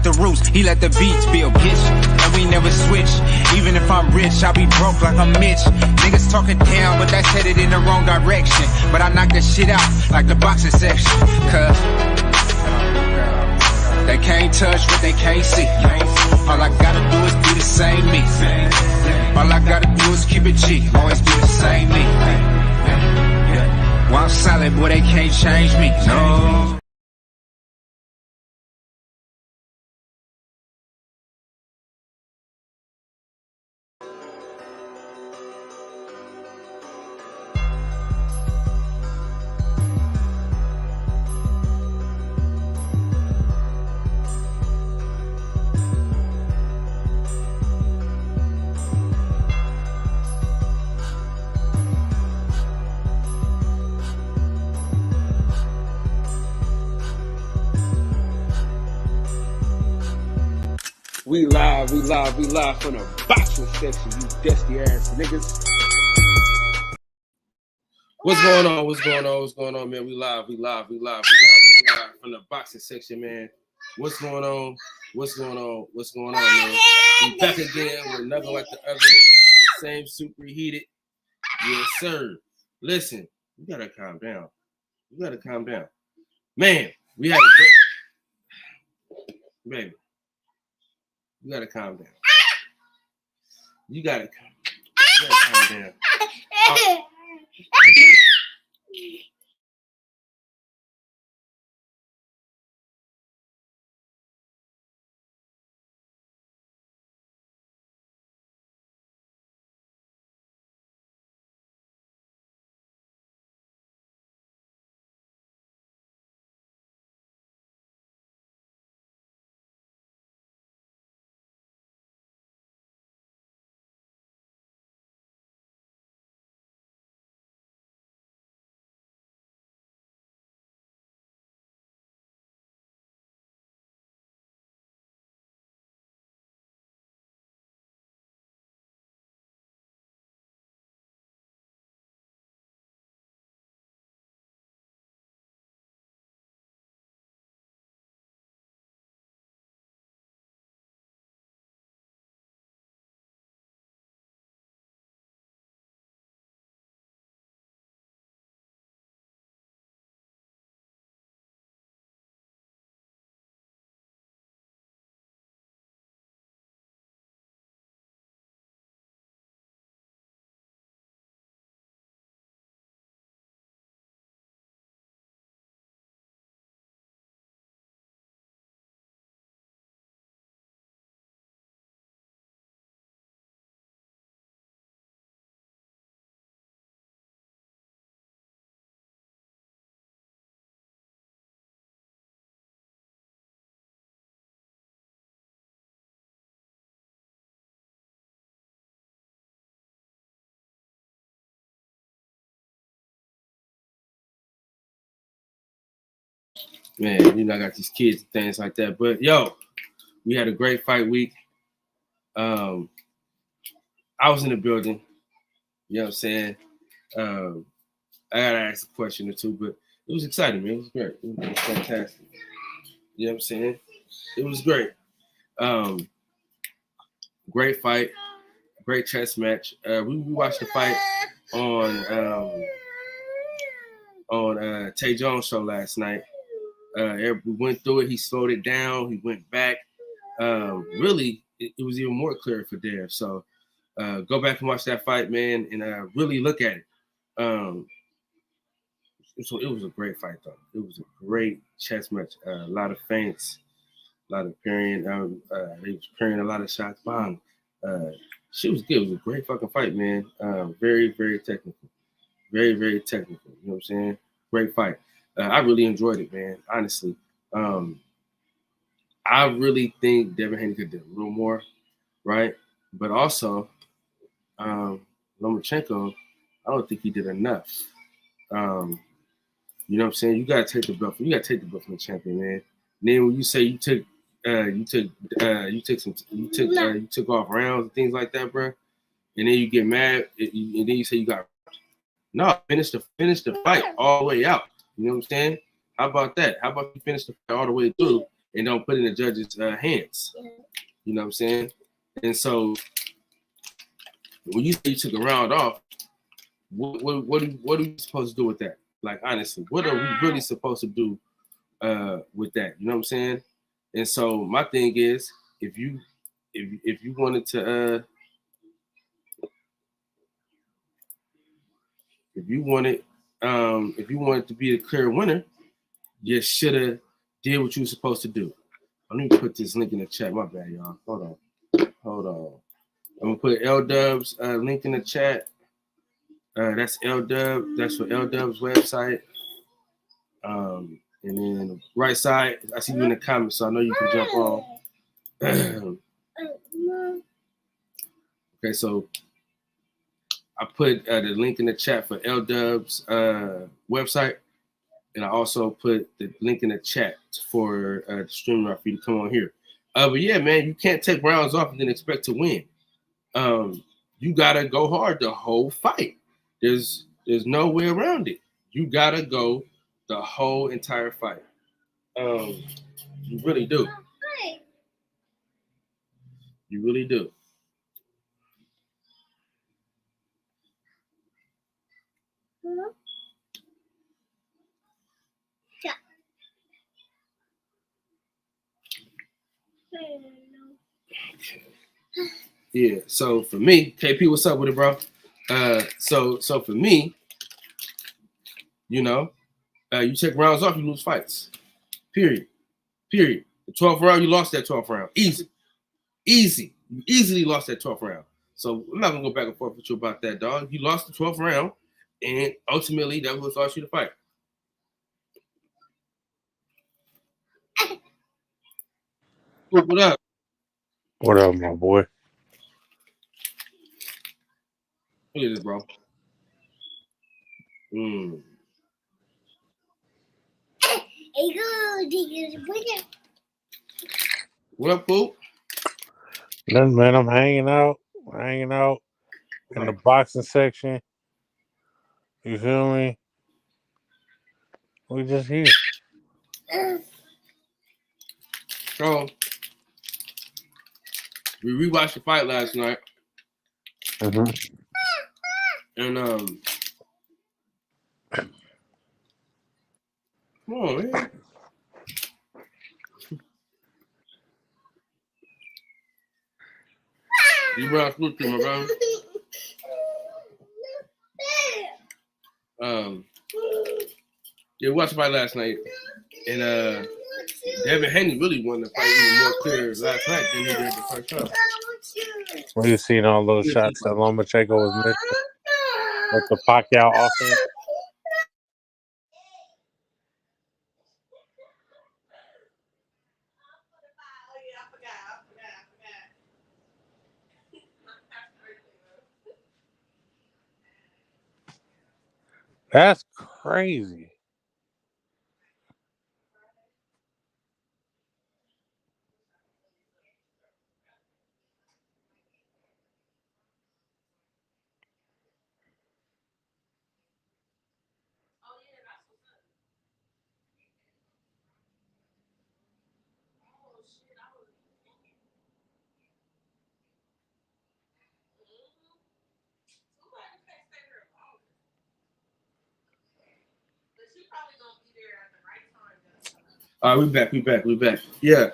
got the roots, he let the beats build, bitch. And we never switch. Even if I'm rich, I'll be broke like I'm Mitch. Niggas talking down, but that's headed in the wrong direction. But I knock that shit out like the boxing section. Cause they can't touch what they can't see. All I gotta do is be the same me. All I gotta do is keep it G. Always be the same me. While I'm solid, boy, they can't change me. No. We live from the boxing section, you dusty ass niggas. What's going on, man? We live from the boxing section, man. What's going on, man? We back again with nothing like the other. Same soup reheated. Yes, sir. Listen, you gotta calm down. Man, we had a great... Baby. You gotta calm down. You gotta calm down. Man, you know, I got these kids and things like that. But yo, we had a great fight week. I was in the building. You know what I'm saying? I gotta ask a question or two, but it was exciting, man. It was great. It was fantastic. You know what I'm saying? It was great. Great fight, great chess match. We watched the fight on Tay Jones' show last night. We went through it. He slowed it down. He went back. Really, it was even more clear for Dev. So go back and watch that fight, man, and really look at it. It was a great fight, though. It was a great chess match. A lot of feints, a lot of parrying. They was parrying a lot of shots. Bang. She was good. It was a great fucking fight, man. Very, very technical. Very, very technical. You know what I'm saying? Great fight. I really enjoyed it, man. Honestly. I really think Devin Haney could do a little more, right? But also, Lomachenko, I don't think he did enough. You know what I'm saying? You gotta take the belt. You gotta take the belt from the champion, man. And then when you say you took off rounds and things like that, bro, and then you get mad, and then you say you got finish the fight all the way out. You know what I'm saying? How about that? How about you finish the fight all the way through and don't put it in the judge's hands. You know what I'm saying? And so when you say you took a round off, what are we supposed to do with that? Like, honestly, what are we really supposed to do with that? You know what I'm saying? And so my thing is, if you wanted to if you wanted to be the clear winner, you should have did what you were supposed to do. Let me put this link in the chat. My bad, y'all. Hold on. I'm gonna put L Dub's link in the chat. That's L Dub. That's for L Dub's website. And then the right side, I see you in the comments, so I know you can jump on. Okay, so I put the link in the chat for L Dub's website, and I also put the link in the chat for the streamer for you to come on here. But yeah, man, you can't take rounds off and then expect to win. You gotta go hard the whole fight. There's no way around it. You gotta go the whole entire fight. You really do. You really do. Yeah. So for me, KP, what's up with it, bro? So for me, you know, you take rounds off, you lose fights. Period. The 12th round, you lost that 12th round. Easy. You easily lost that 12th round. So I'm not gonna go back and forth with you about that, dog. You lost the 12th round, and ultimately that was what forced you to fight. What up? What up, my boy? Look at this, bro. What up, Poop? Nothing, man. I'm hanging out in the boxing section. You feel me? We just here. So we rewatched the fight last night. Mm-hmm. And come on, man. You brought food to my brother. Yeah, we watched the fight last night, and Devin Haney really won the fight even more clear last night than he did the first time. Well, you seen all those shots that Lomachenko was missing with the Pacquiao offense. That's crazy. All right, we back. Yeah.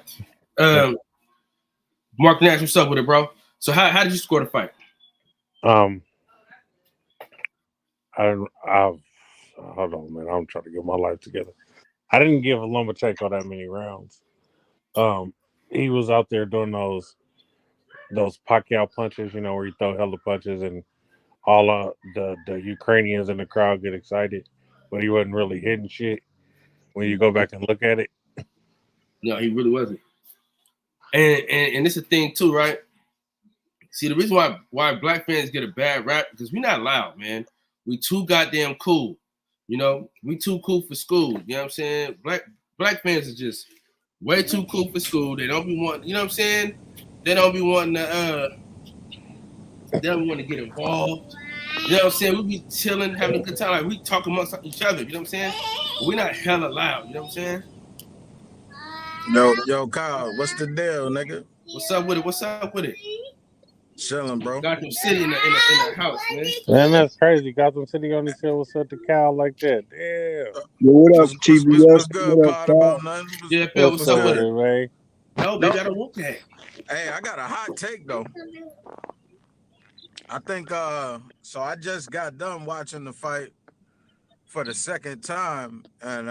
Mark Nash, what's up with it, bro? So how did you score the fight? I've hold on, man. I'm trying to get my life together. I didn't give Lomachenko that many rounds. He was out there doing those Pacquiao punches, you know, where you throw hella punches and all the Ukrainians in the crowd get excited, but he wasn't really hitting shit when you go back and look at it. No, he really wasn't. And it's a thing too, right? See, the reason why black fans get a bad rap because we're not loud, man. We too goddamn cool. You know, we too cool for school. You know what I'm saying? Black fans are just way too cool for school. They don't be wanting, you know what I'm saying? They don't be wanting to they don't want to get involved. You know what I'm saying? We be chilling, having a good time. Like we talk amongst each other, you know what I'm saying? But we're not hella loud, you know what I'm saying? Yo, Kyle, what's the deal, nigga? What's up with it? What's up with it? Chilling, bro. Gotham City in the house, man. Man, that's crazy. Gotham City only said what's up to Cal like that. Damn. Yo, what up, TBS? What's good, What up, Pod? Cal? About nothing. Yeah, Phil, What's what's What's up up with with good? it? it, man? No, No, baby, I don't want that. hey, I got a hot take though. I think so I just got done watching the fight for the second time, and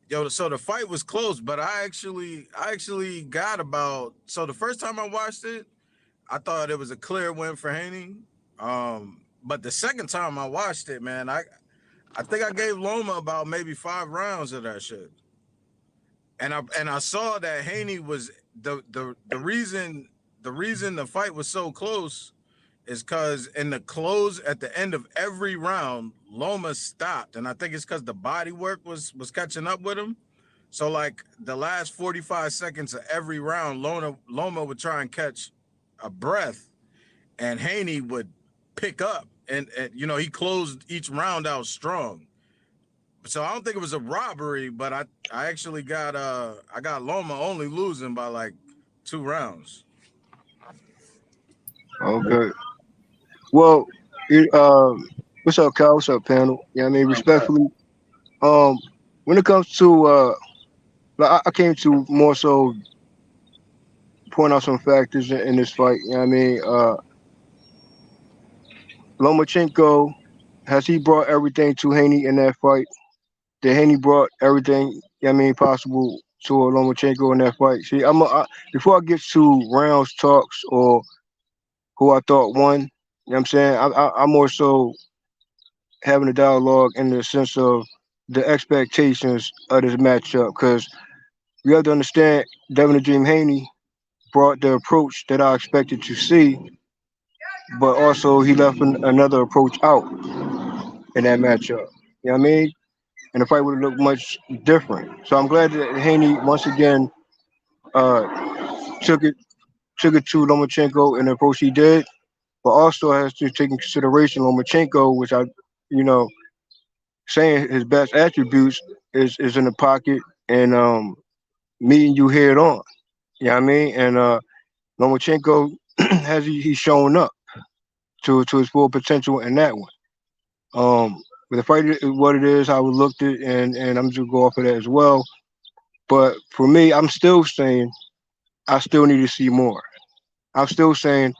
yo, so the fight was close, but I actually got about, so the first time I watched it, I thought it was a clear win for Haney. But the second time I watched it, man, I think I gave Loma about maybe 5 rounds of that shit. And I saw that Haney was the reason the fight was so close is because in the close at the end of every round, Loma stopped, and I think it's because the body work was catching up with him. So like the last 45 seconds of every round, Loma would try and catch a breath, and Haney would pick up, and he closed each round out strong. So I don't think it was a robbery, but I actually got Loma only losing by like 2 rounds. Okay. Well, it, what's up, Cal? What's up, panel? Yeah, I mean, respectfully, um, when it comes to like, I came to more so point out some factors in this fight. You know what I mean? Lomachenko, has he brought everything to Haney in that fight? Did Haney brought everything, you know what I mean, possible to Lomachenko in that fight? See, before I get to rounds talks or who I thought won, you know what I'm saying? I'm more so having a dialogue in the sense of the expectations of this matchup because you have to understand Devin the Dream Haney brought the approach that I expected to see, but also he left another approach out in that matchup. You know what I mean? And the fight would have looked much different. So I'm glad that Haney once again took it to Lomachenko in the approach he did, but also has to take in consideration Lomachenko, which you know, saying his best attributes is in the pocket and meeting you head on. You know what I mean? And Lomachenko he's shown up to his full potential in that one. But the fight is what it is, how we looked at, and I'm just gonna go off of that as well. But for me, I'm still saying I still need to see more. I'm still saying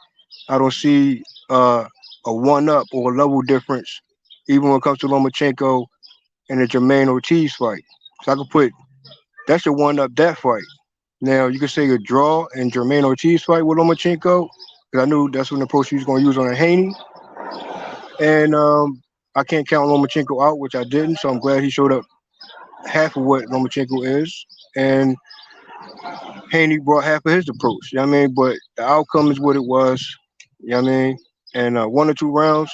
I don't see a one up or a level difference, even when it comes to Lomachenko and the Jermaine Ortiz fight. So I could put that should one up that fight. Now you could say a draw in Jermaine Ortiz fight with Lomachenko, because I knew that's what the approach he was going to use on a Haney, and I can't count Lomachenko out, which I didn't. So I'm glad he showed up half of what Lomachenko is, and Haney brought half of his approach. You know what I mean? But the outcome is what it was. You know what I mean? And 1 or 2 rounds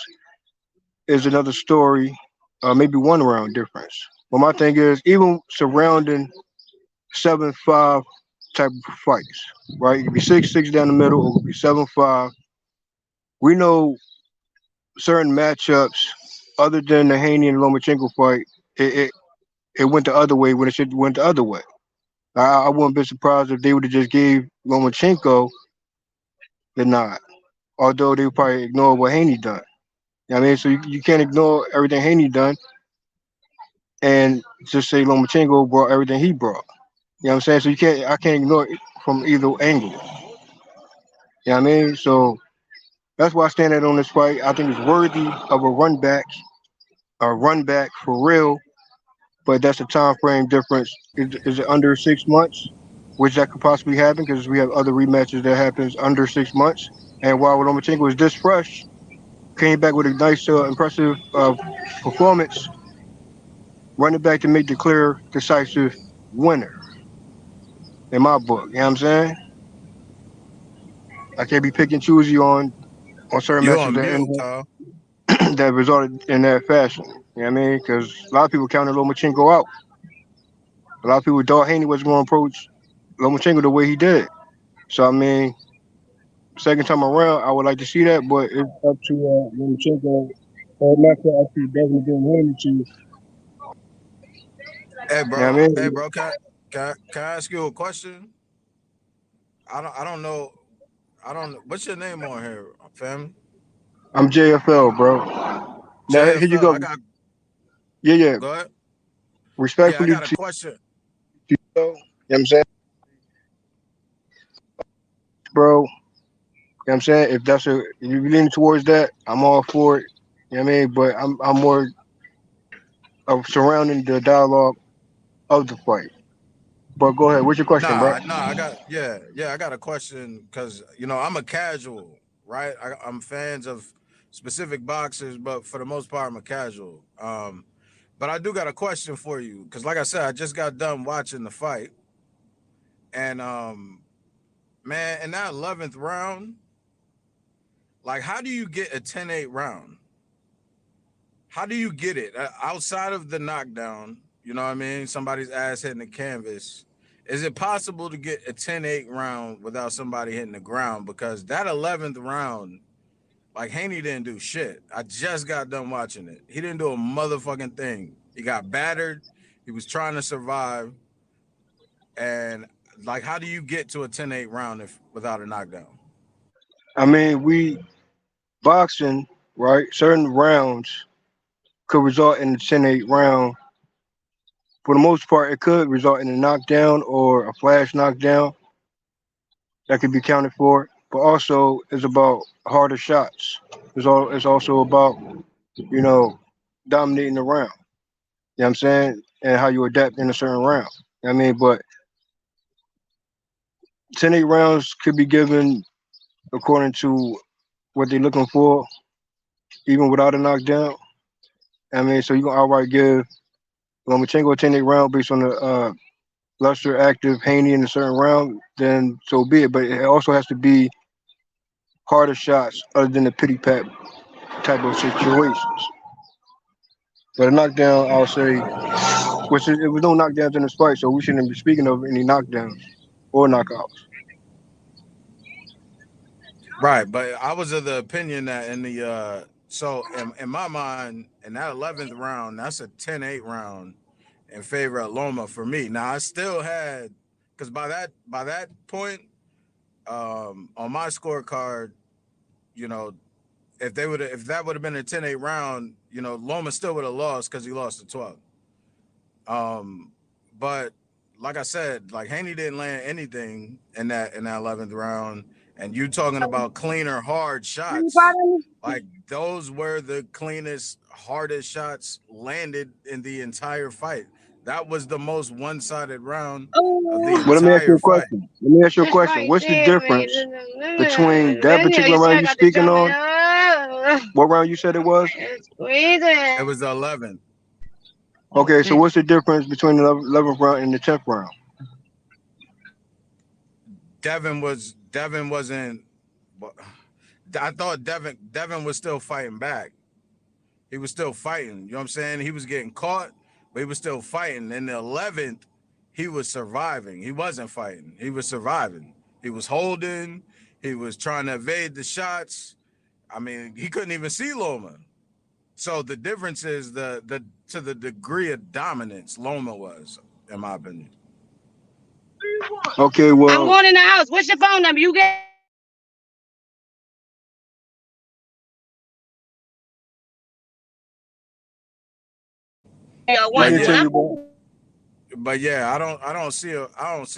is another story. Maybe 1 round difference. But my thing is, even surrounding 7-5 type of fights, right? It could be 6-6 down the middle, or it could be 7-5. We know certain matchups, other than the Haney and Lomachenko fight, it went the other way when it should went the other way. I wouldn't be surprised if they would have just gave Lomachenko the nod, although they would probably ignore what Haney done. You know what I mean? So you can't ignore everything Haney done and just say Lomachenko brought everything he brought. You know what I'm saying? So I can't ignore it from either angle. You know what I mean? So that's why I stand out on this fight. I think it's worthy of a run back for real, but that's a time frame difference. Is it under 6 months? Which that could possibly happen because we have other rematches that happens under 6 months. And while Lomachenko was this fresh, came back with a nice, impressive performance, running back to make the clear, decisive winner in my book. You know what I'm saying? I can't be pick and choosy on certain You matches on mute, Kyle? that resulted in that fashion. You know what I mean? Because a lot of people counted Lomachenko out. A lot of people thought Haney was going to approach Lomachenko the way he did. So I mean, second time around, I would like to see that, but it's up to Lomachenko, or not up to Devin Haney to. Hey, You know bro. what I Hey, mean? bro. Can I? Can I ask you a question? I don't know. I don't. What's your name on here, fam? I'm JFL, bro. Now here you JFL. go. I got. Yeah, yeah. Go ahead. Yeah, I Respectfully got a to question. you, know what I'm saying, bro. You know what I'm saying? If that's if you lean towards that, I'm all for it. You know what I mean? But I'm more of surrounding the dialogue of the fight. But go ahead. What's your question, bro? Nah. I got I got a question because I'm a casual, right? I'm fans of specific boxers, but for the most part, I'm a casual. But I do got a question for you because, like I said, I just got done watching the fight, and man, in that 11th round, like, how do you get a 10-8 round? How do you get it outside of the knockdown? You know what I mean? Somebody's ass hitting the canvas. Is it possible to get a 10-8 round without somebody hitting the ground? Because that 11th round, like, Haney didn't do shit. I just got done watching it. He didn't do a motherfucking thing. He got battered. He was trying to survive. And, like, how do you get to a 10-8 round without a knockdown? I mean, we boxing, right? Certain rounds could result in a 10-8 round. For the most part, it could result in a knockdown or a flash knockdown that could be counted for. But also, it's about harder shots. It's also about you know dominating the round. You know what I'm saying? And how you adapt in a certain round. You know what I mean, but 10-8 rounds could be given according to what they're looking for, even without a knockdown. I mean, so you can outright give Lomachenko a 10-8 round based on the lesser active Haney in a certain round, then so be it. But it also has to be harder shots other than the pity pat type of situations. But a knockdown, I'll say, which is, it was no knockdowns in this fight, so we shouldn't be speaking of any knockdowns or knockouts. Right, but I was of the opinion that in the so in my mind, in that 11th round, that's a 10-8 round in favor of Loma for me. Now I still had because by that point, on my scorecard, you know, if that would have been a 10-8 round, Loma still would have lost because he lost to 12. Um, but like I said, like Haney didn't land anything in that 11th round, and you talking about cleaner, hard shots, like those were the cleanest, hardest shots landed in the entire fight. That was the most one-sided round of the But let me ask you entire a fight. question. Let me ask you a question. What's the difference between that particular round you speaking on? What round you said it was? It was the 11th. Okay, so what's the difference between the 11th round and the 10th round? Devin wasn't. I thought Devin was still fighting back. He was still fighting. You know what I'm saying? He was getting caught, but he was still fighting. In the 11th, he was surviving. He wasn't fighting. He was surviving. He was holding. He was trying to evade the shots. I mean, he couldn't even see Loma. So the difference is the to the degree of dominance Loma was, in my opinion. Okay, I'm well, going in the house. What's your phone number? You get you But one. yeah, continue, I'm bro. but yeah, I don't see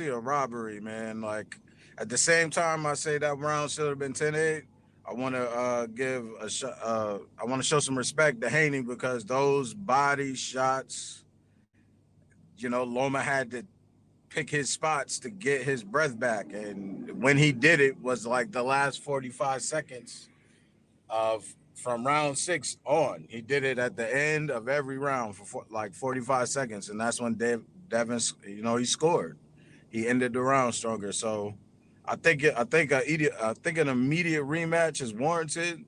a robbery, man. Like at the same time, I say that round should have been 10-8. I want to I want to show some respect to Haney because those body shots, Loma had to pick his spots to get his breath back, and when he did it was like the last 45 seconds of from round 6 on. He did it at the end of every round for like 45 seconds, and that's when Devin, he scored. He ended the round stronger. So I think an immediate rematch is warranted,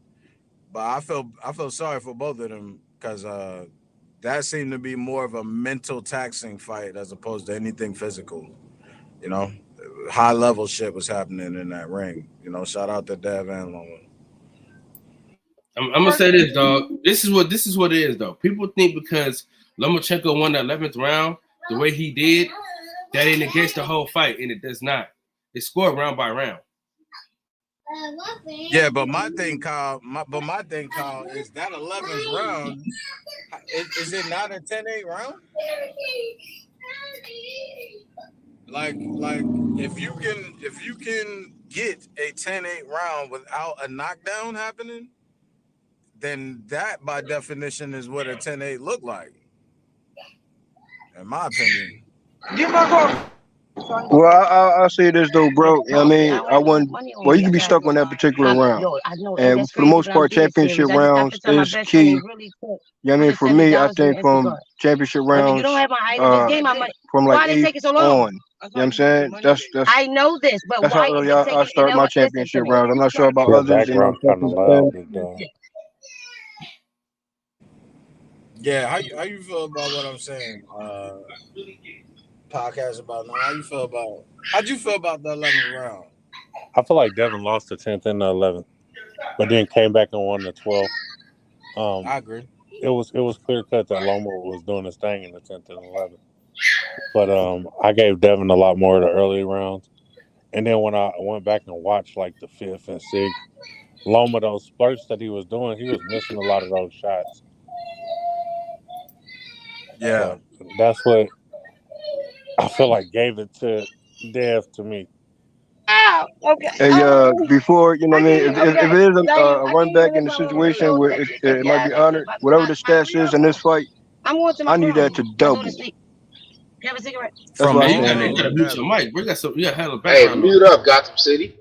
but I feel sorry for both of them because that seemed to be more of a mental taxing fight as opposed to anything physical. You know, high level shit was happening in that ring. Shout out to Devin Loma. I'm gonna say this, dog. This is what it is, though. People think because Lomachenko won the 11th round the way he did, that ain't against the whole fight, and it does not. It's scored round by round. Yeah, but my thing, Kyle, is that 11th round. Is it not a 10-8 round? Like if you can get a 10-8 round without a knockdown happening, then that by definition is what a 10-8 look like, in my opinion. Well, I'll say this though, bro. I mean, I wouldn't. Well, you can be stuck on that particular round, and for the most part, championship rounds is key. You know what I mean? For me, I think from championship rounds, from like 8 on. You know what I'm saying? That's I know this, but that's why how is early it I taking? start my championship rounds. I'm not sure about Your others. You know, background kind of loud, big dog. Yeah, how you feel about what I'm saying? Podcast about now. How'd you feel about the 11th round? I feel like Devin lost the 10th and the 11th, but then came back and won the 12th. I agree. It was clear cut that Loma was doing his thing in the 10th and 11th. But I gave Devin a lot more of the early rounds. And then when I went back and watched like the 5th and 6th, Loma, those splurts that he was doing, he was missing a lot of those shots. Yeah. So that's what I feel like gave it to Dev to me. Oh, okay. Hey, before, you know what I mean, if it is a run back in the situation where it might be honored, whatever the stats is in this fight, I need that to double. You have a cigarette? That's From what Hey, I'm you saying. gotta mute your mic. We got hella Hey, background mute noise. up, Gotham City.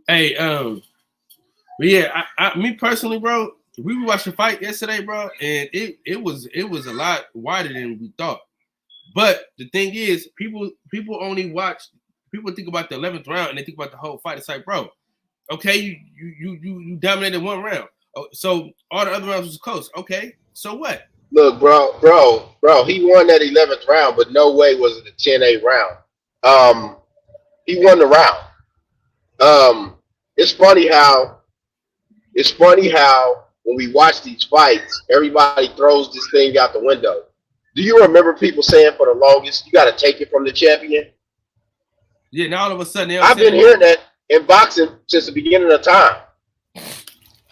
Hey, but yeah, me personally, bro, we watched the fight yesterday, bro, and it was a lot wider than we thought. But the thing is, people only watch. People think about the 11th round and they think about the whole fight. It's like, bro, okay, you dominated one round, so all the other rounds was close. Okay, so what? Look, bro, he won that 11th round, but no way was it a 10-8 round. He won the round. It's funny how when we watch these fights, everybody throws this thing out the window. Do you remember people saying for the longest, you got to take it from the champion? Yeah, now all of a sudden I've been hearing that in boxing since the beginning of time.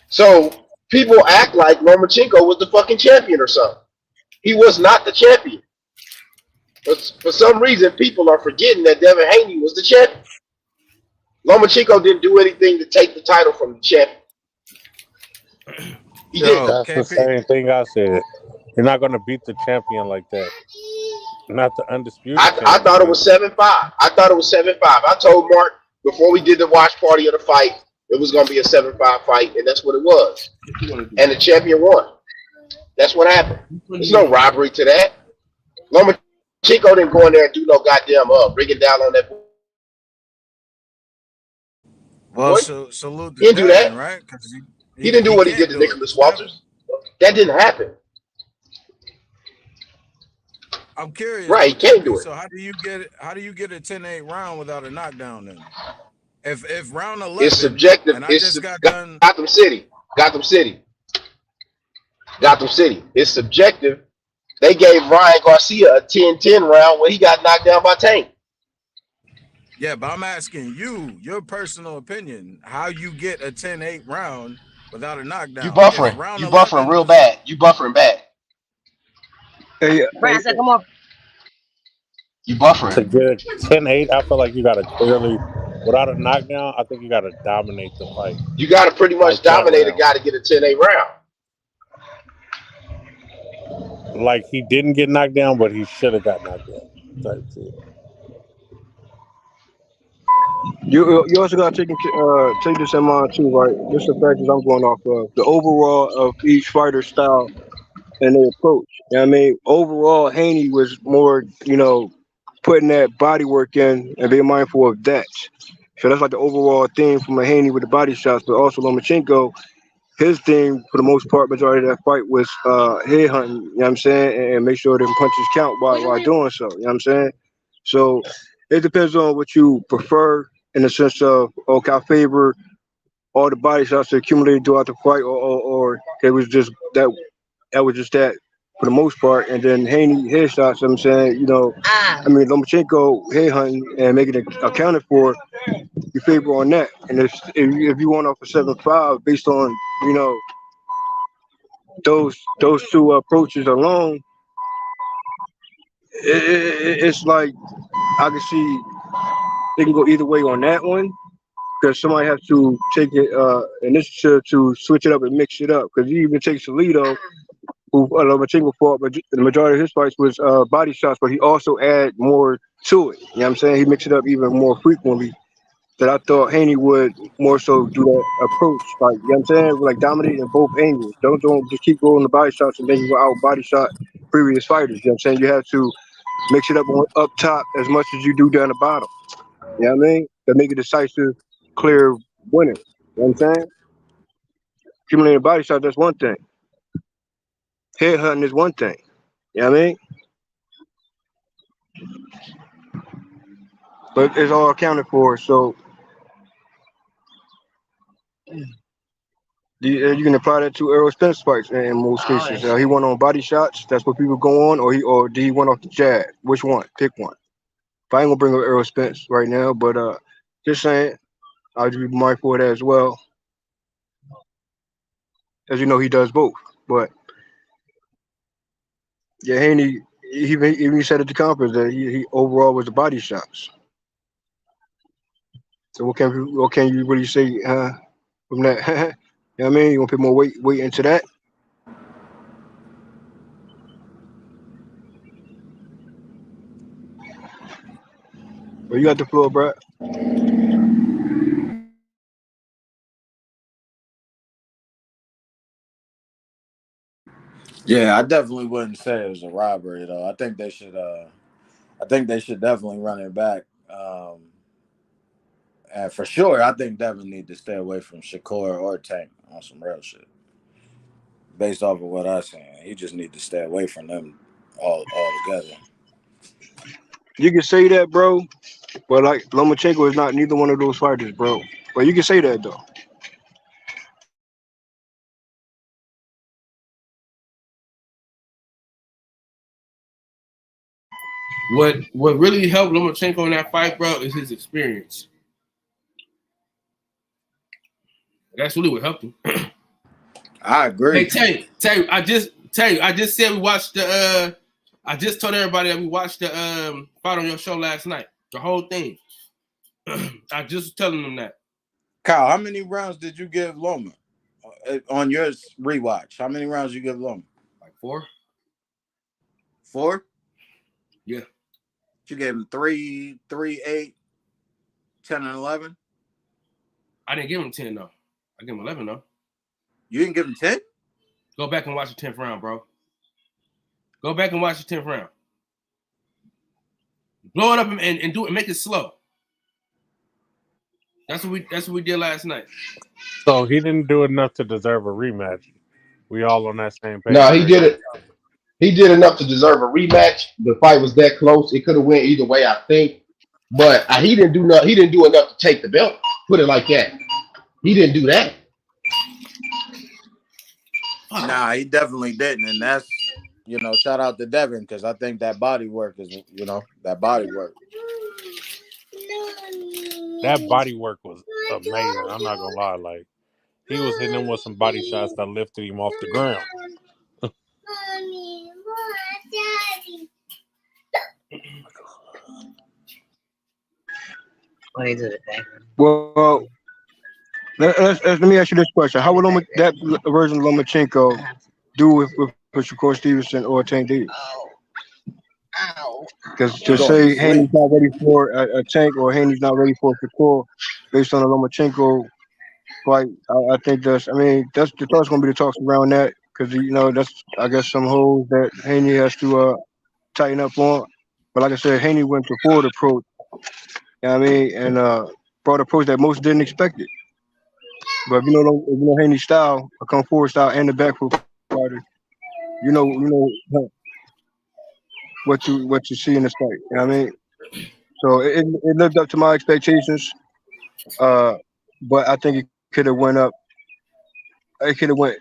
So people act like Lomachenko was the fucking champion or something. He was not the champion. But for some reason, people are forgetting that Devin Haney was the champion. Lomachenko didn't do anything to take the title from the champion. He didn't. That's the same thing I said. You're not going to beat the champion like that. Not the undisputed champion. I thought it was 7-5. I told Mark before we did the watch party of the fight, it was going to be a 7-5 fight, and that's what it was. And the champion won. That's what happened. There's no robbery to that. Lomachenko didn't go in there and do no goddamn bringing down on that. Well, salute to he didn't do that, right? He didn't do what he did to Nicholas Walters. That didn't happen. I'm curious. Right, he can't do it. So how do you get a 10-8 round without a knockdown then? If round 11, it's subjective. And it's Gotham City. It's subjective. They gave Ryan Garcia a 10-10 round when he got knocked down by Tank. Yeah, but I'm asking you, your personal opinion, how you get a 10-8 round without a knockdown. You buffering. You buffering real bad. You buffering bad. Hey, Brad said, come on. You buffering. To get 10-8, I feel like you got to clearly, without a knockdown, I think you got to dominate the fight. You got to pretty much dominate a guy to get a 10-8 round. Like he didn't get knocked down, but he should have got knocked down. Type shit. You also got to take this in mind too, right? Just the factors I'm going off of. The overall of each fighter style and their approach. You know what I mean? Overall, Haney was more, putting that body work in and being mindful of that. So that's like the overall theme from a Haney with the body shots, but also Lomachenko, his thing for the most part, majority of that fight was head hunting, you know what I'm saying? And make sure them punches count while doing so, you know what I'm saying? So it depends on what you prefer in the sense of, okay, I favor all the body shots that accumulated throughout the fight, or it was just that was just that for the most part, and then Haney headshots. I'm saying, I mean Lomachenko headhunting and making it accounted for. You favor on that, and if you want off a 7-5 based on those two approaches alone, it's like I can see they can go either way on that one because somebody has to take it initiative to switch it up and mix it up. Because you even take Salido, who Lomachenko fought, but the majority of his fights was body shots, but he also add more to it. You know what I'm saying? He mixed it up even more frequently. That I thought Haney would more so do that approach, like you know what I'm saying, like dominate in both angles. Don't just keep going the body shots and then you go out body shot previous fighters. You know what I'm saying? You have to mix it up top as much as you do down the bottom. You know what I mean? To make a decisive, clear winner. You know what I'm saying? Accumulating body shots, that's one thing. Headhunting is one thing. You know what I mean? But it's all accounted for. So you can apply that to Errol Spence fights in most cases. He went on body shots. That's what people go on, or did he went off the jab? Which one? Pick one. If I ain't gonna bring up Errol Spence right now, but just saying, I'll just be mindful of that as well. As you know, he does both. But yeah, Haney, he said at the conference that he overall was the body shots. So what can you really say from that? You know what I mean? You want to put more weight into that? Well, you got the floor, bro. Yeah, I definitely wouldn't say it was a robbery though. I think they should. I think they should definitely run it back. And for sure, I think Devin need to stay away from Shakur or Tank on some real shit. Based off of what I'm saying, he just need to stay away from them all together. You can say that, bro. But like Lomachenko is not neither one of those fighters, bro. But you can say that though. What really helped Lomachenko in that fight, bro, is his experience. That's really what helped him. I agree. Hey, Tay, I just said we watched the. I just told everybody that we watched the fight on your show last night. The whole thing. I just was telling them that. Kyle, how many rounds did you give Loma on your rewatch? How many rounds you give Loma? Like 4. 4? Yeah. You gave him 3, 8, 10, and 11? I didn't give him 10 though. I gave him 11 though. You didn't give him 10? Go back and watch the 10th round, bro. Go back and watch the 10th round. Blow it up and do it. Make it slow. That's what we did last night. So he didn't do enough to deserve a rematch. We all on that same page. No, he did it. He did enough to deserve a rematch. The fight was that close; it could have went either way, I think. But he didn't do enough. He didn't do enough to take the belt. Put it like that. He didn't do that. Nah, he definitely didn't, and that's shout out to Devin because I think that body work is that body work. That body work was amazing. I'm not gonna lie. Like he was hitting him with some body shots that lifted him off the ground. Well, let me ask you this question: how would that version of Lomachenko do with Shakur Stevenson or Tank Davis? Because to say Haney's not ready for a Tank or Haney's not ready for Shakur based on a Lomachenko fight, I think that's the talk's gonna be the talks around that because that's I guess some holes that Haney has to tighten up on. But like I said, Haney went to forward approach. You know what I mean, and brought an approach that most didn't expect it. But if you know Haney's style, a come forward style, and the back foot fighter, you know what you see in this fight. You know what I mean? So it lived up to my expectations. But I think it could have went up. It could have went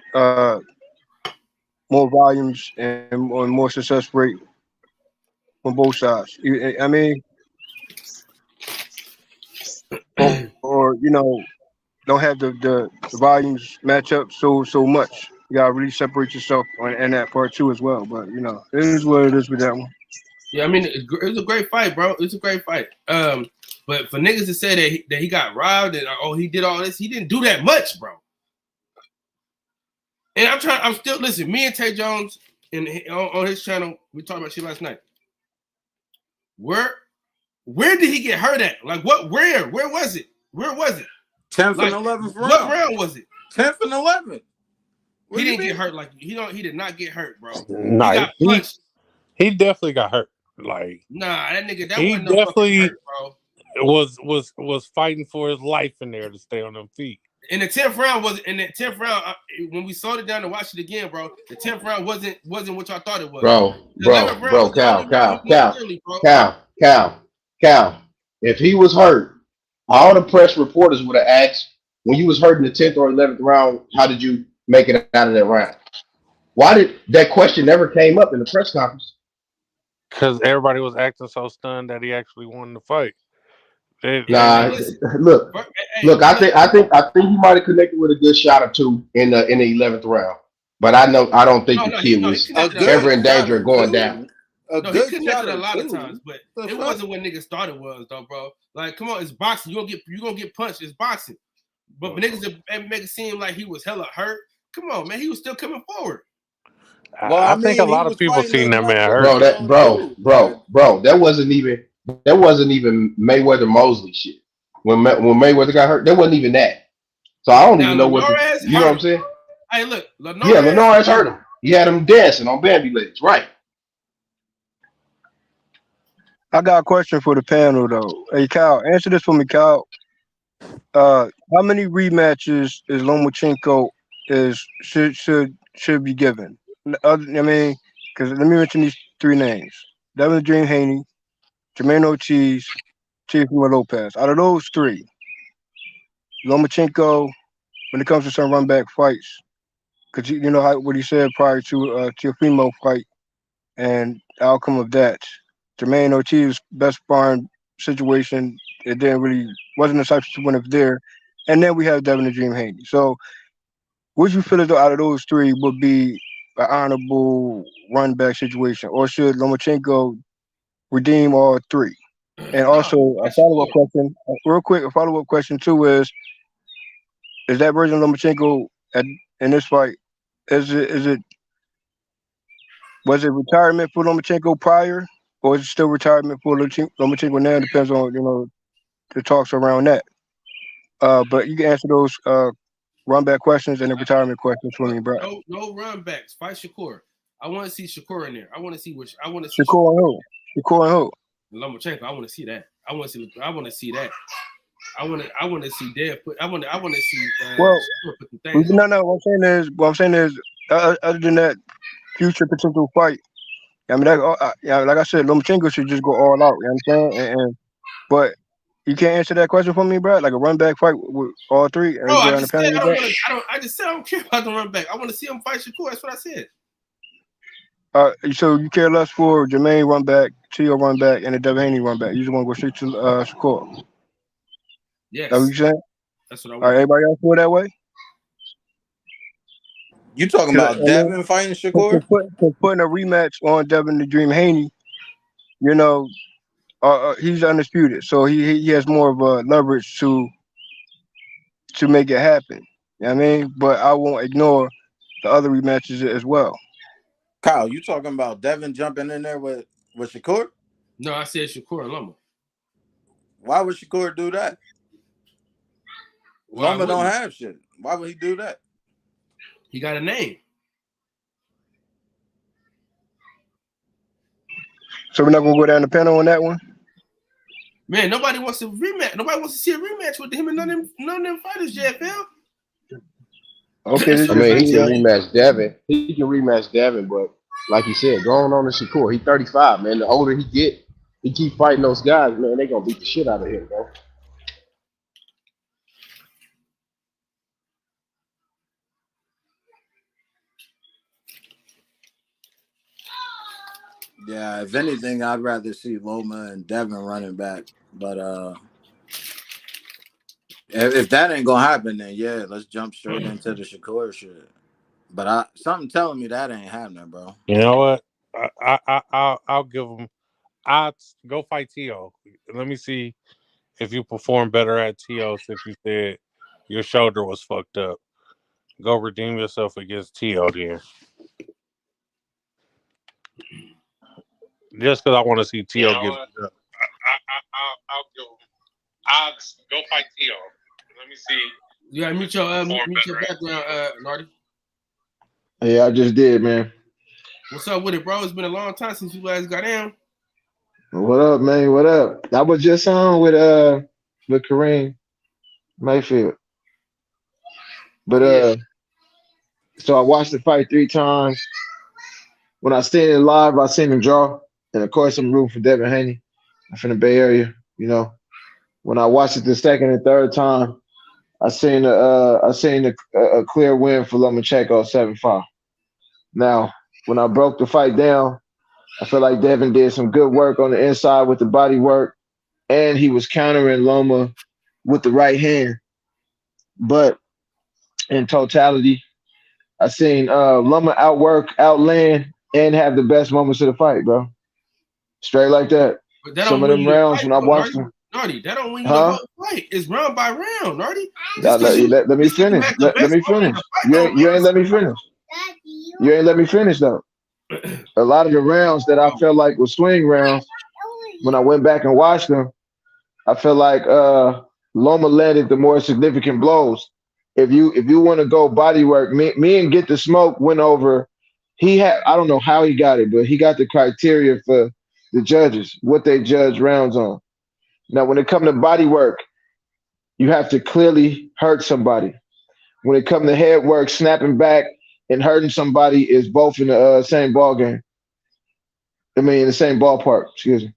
more volumes and more success rate on both sides. I mean, or don't have the volumes match up so much. You gotta really separate yourself in that part too as well. But it is what it is with that one. Yeah, I mean, it was a great fight, bro. It was a great fight. But for niggas to say that he got robbed and he did all this, he didn't do that much, bro. And I'm still listen. Me and Tay Jones on his channel, we talked about shit last night. Where did he get hurt at? Like what? Where was it? Where was it? 10th and 11th round. What round was it? 10th and 11th. He didn't get hurt. Like he did not get hurt, bro. Nah, he got punched. He definitely got hurt. Like nah, that nigga. That he wasn't no definitely hurt, bro. Was fighting for his life in there to stay on them feet. In the 10th round when we saw it down and watched it again, bro. The 10th round wasn't what y'all thought it was. Cal. If he was hurt, all the press reporters would have asked, when you was hurt in the 10th or 11th round, how did you make it out of that round? Why did that question never came up in the press conference? Because everybody was acting so stunned that he actually won the fight. Look. I think he might have connected with a good shot or two in the 11th round, but I don't think the kid was ever in danger of going down. He connected a lot of times, but it wasn't what niggas thought it was, though, bro. Like, come on, it's boxing. You gonna get punched. It's boxing. But niggas make it seem like he was hella hurt. Come on, man. He was still coming forward. Well, I think a lot of people seen that man hurt. Bro, that wasn't even Mayweather Mosley shit. When Mayweather got hurt, that wasn't even that. So I don't even know what you know what I'm saying. Hey, look, Linares hurt him. He had him dancing on Bambi legs, right? I got a question for the panel though. Hey, Kyle, answer this for me, Kyle. How many rematches is Lomachenko should be given? I mean, because let me mention these three names: Devin Dream Haney, Jermaine Ortiz, Teofimo Lopez. Out of those three, Lomachenko, when it comes to some run back fights, because you know what he said prior to Teofimo fight and the outcome of that, Jermaine Ortiz best sparring situation. It wasn't a substitute when it's there, and then we have Devin the Dream Haney. So, would you feel as though out of those three would be an honorable run back situation, or should Lomachenko redeem all three? And also a follow-up question, real quick. A follow-up question too is that version of Lomachenko in this fight? Was it retirement for Lomachenko prior, or is it still retirement for Lomachenko now? Depends on the talks around that. But you can answer those run back questions and the retirement questions for me, bro. No run backs. Fight Shakur. I want to see Shakur in there. I want to see Shakur and who? Shakur and who? Lomachenko. I want to see that. I want to see that. I want to see Dev put. I want to see. Well, put the things no. What I'm saying is, other than that future potential fight, I mean, like I said, Lomachenko should just go all out. You know what I'm saying? But you can't answer that question for me, bro. Like a run back fight with all three. I just said I don't care about the run back. I want to see him fight Shakur. That's what I said. So you care less for Jermaine run back, Tio run back, and the Devin Haney run back. You just want to go straight to Shakur. Yes. That's what you saying? That's what I want. All right, everybody else feel that way? You talking about Devin fighting Shakur? Putting a rematch on Devin the Dream Haney, he's undisputed, so he has more of a leverage to make it happen. You know what I mean? But I won't ignore the other rematches as well. Kyle, you talking about Devin jumping in there with Shakur? No, I said Shakur and Loma. Why would Shakur do that? Loma don't have shit. Why would he do that? He got a name. So we're not gonna go down the panel on that one? Man, nobody wants a rematch. Nobody wants to see a rematch with him and none of them fighters, JFL. Okay. I mean, he can rematch Devin. He can rematch Devin, but like you said, going on to Shakur, he's 35, man. The older he get, he keep fighting those guys, man. They gonna beat the shit out of him, bro. Yeah, if anything, I'd rather see Loma and Devin running back. But if that ain't gonna happen, then yeah, let's jump straight into the Shakur shit. But something telling me that ain't happening, bro. You know what? I'll give him. I'll go fight T.O. Let me see if you perform better at T.O. since you said your shoulder was fucked up. Go redeem yourself against T.O. then. Just because I want to see T.O. get beat up. I'll give him. I'll go fight T.O. Let me see. You gotta mute your background, Nardi. Yeah, I just did, man. What's up with it, bro? It's been a long time since you guys got down. What up, man? What up? I was just on with Kareem Mayfield. But so I watched the fight 3 times. When I seen it live, I seen him draw. And of course I'm rooting for Devin Haney. I'm from the Bay Area, you know. When I watched it the second and third time, I seen a clear win for Lomachenko 7-5. Now, when I broke the fight down, I feel like Devin did some good work on the inside with the body work, and he was countering Loma with the right hand. But in totality, I seen Loma outwork, outland, and have the best moments of the fight, bro. Straight like that. But that Some don't of win them you the rounds fight, when I though, watched them. Nardi, that don't win you the Huh? whole fight. It's round by round, Nardi. Let me finish. Let me finish. You ain't let me finish. You ain't let me finish though. A lot of the rounds that I felt like were swing rounds, when I went back and watched them, I feel like Loma landed the more significant blows. If you want to go body work, me and Get the Smoke went over. I don't know how he got it, but he got the criteria for the judges, what they judge rounds on. Now, when it comes to body work, you have to clearly hurt somebody. When it comes to head work, snapping back and hurting somebody is both in the same ball game. I mean, in the same ballpark. Excuse me.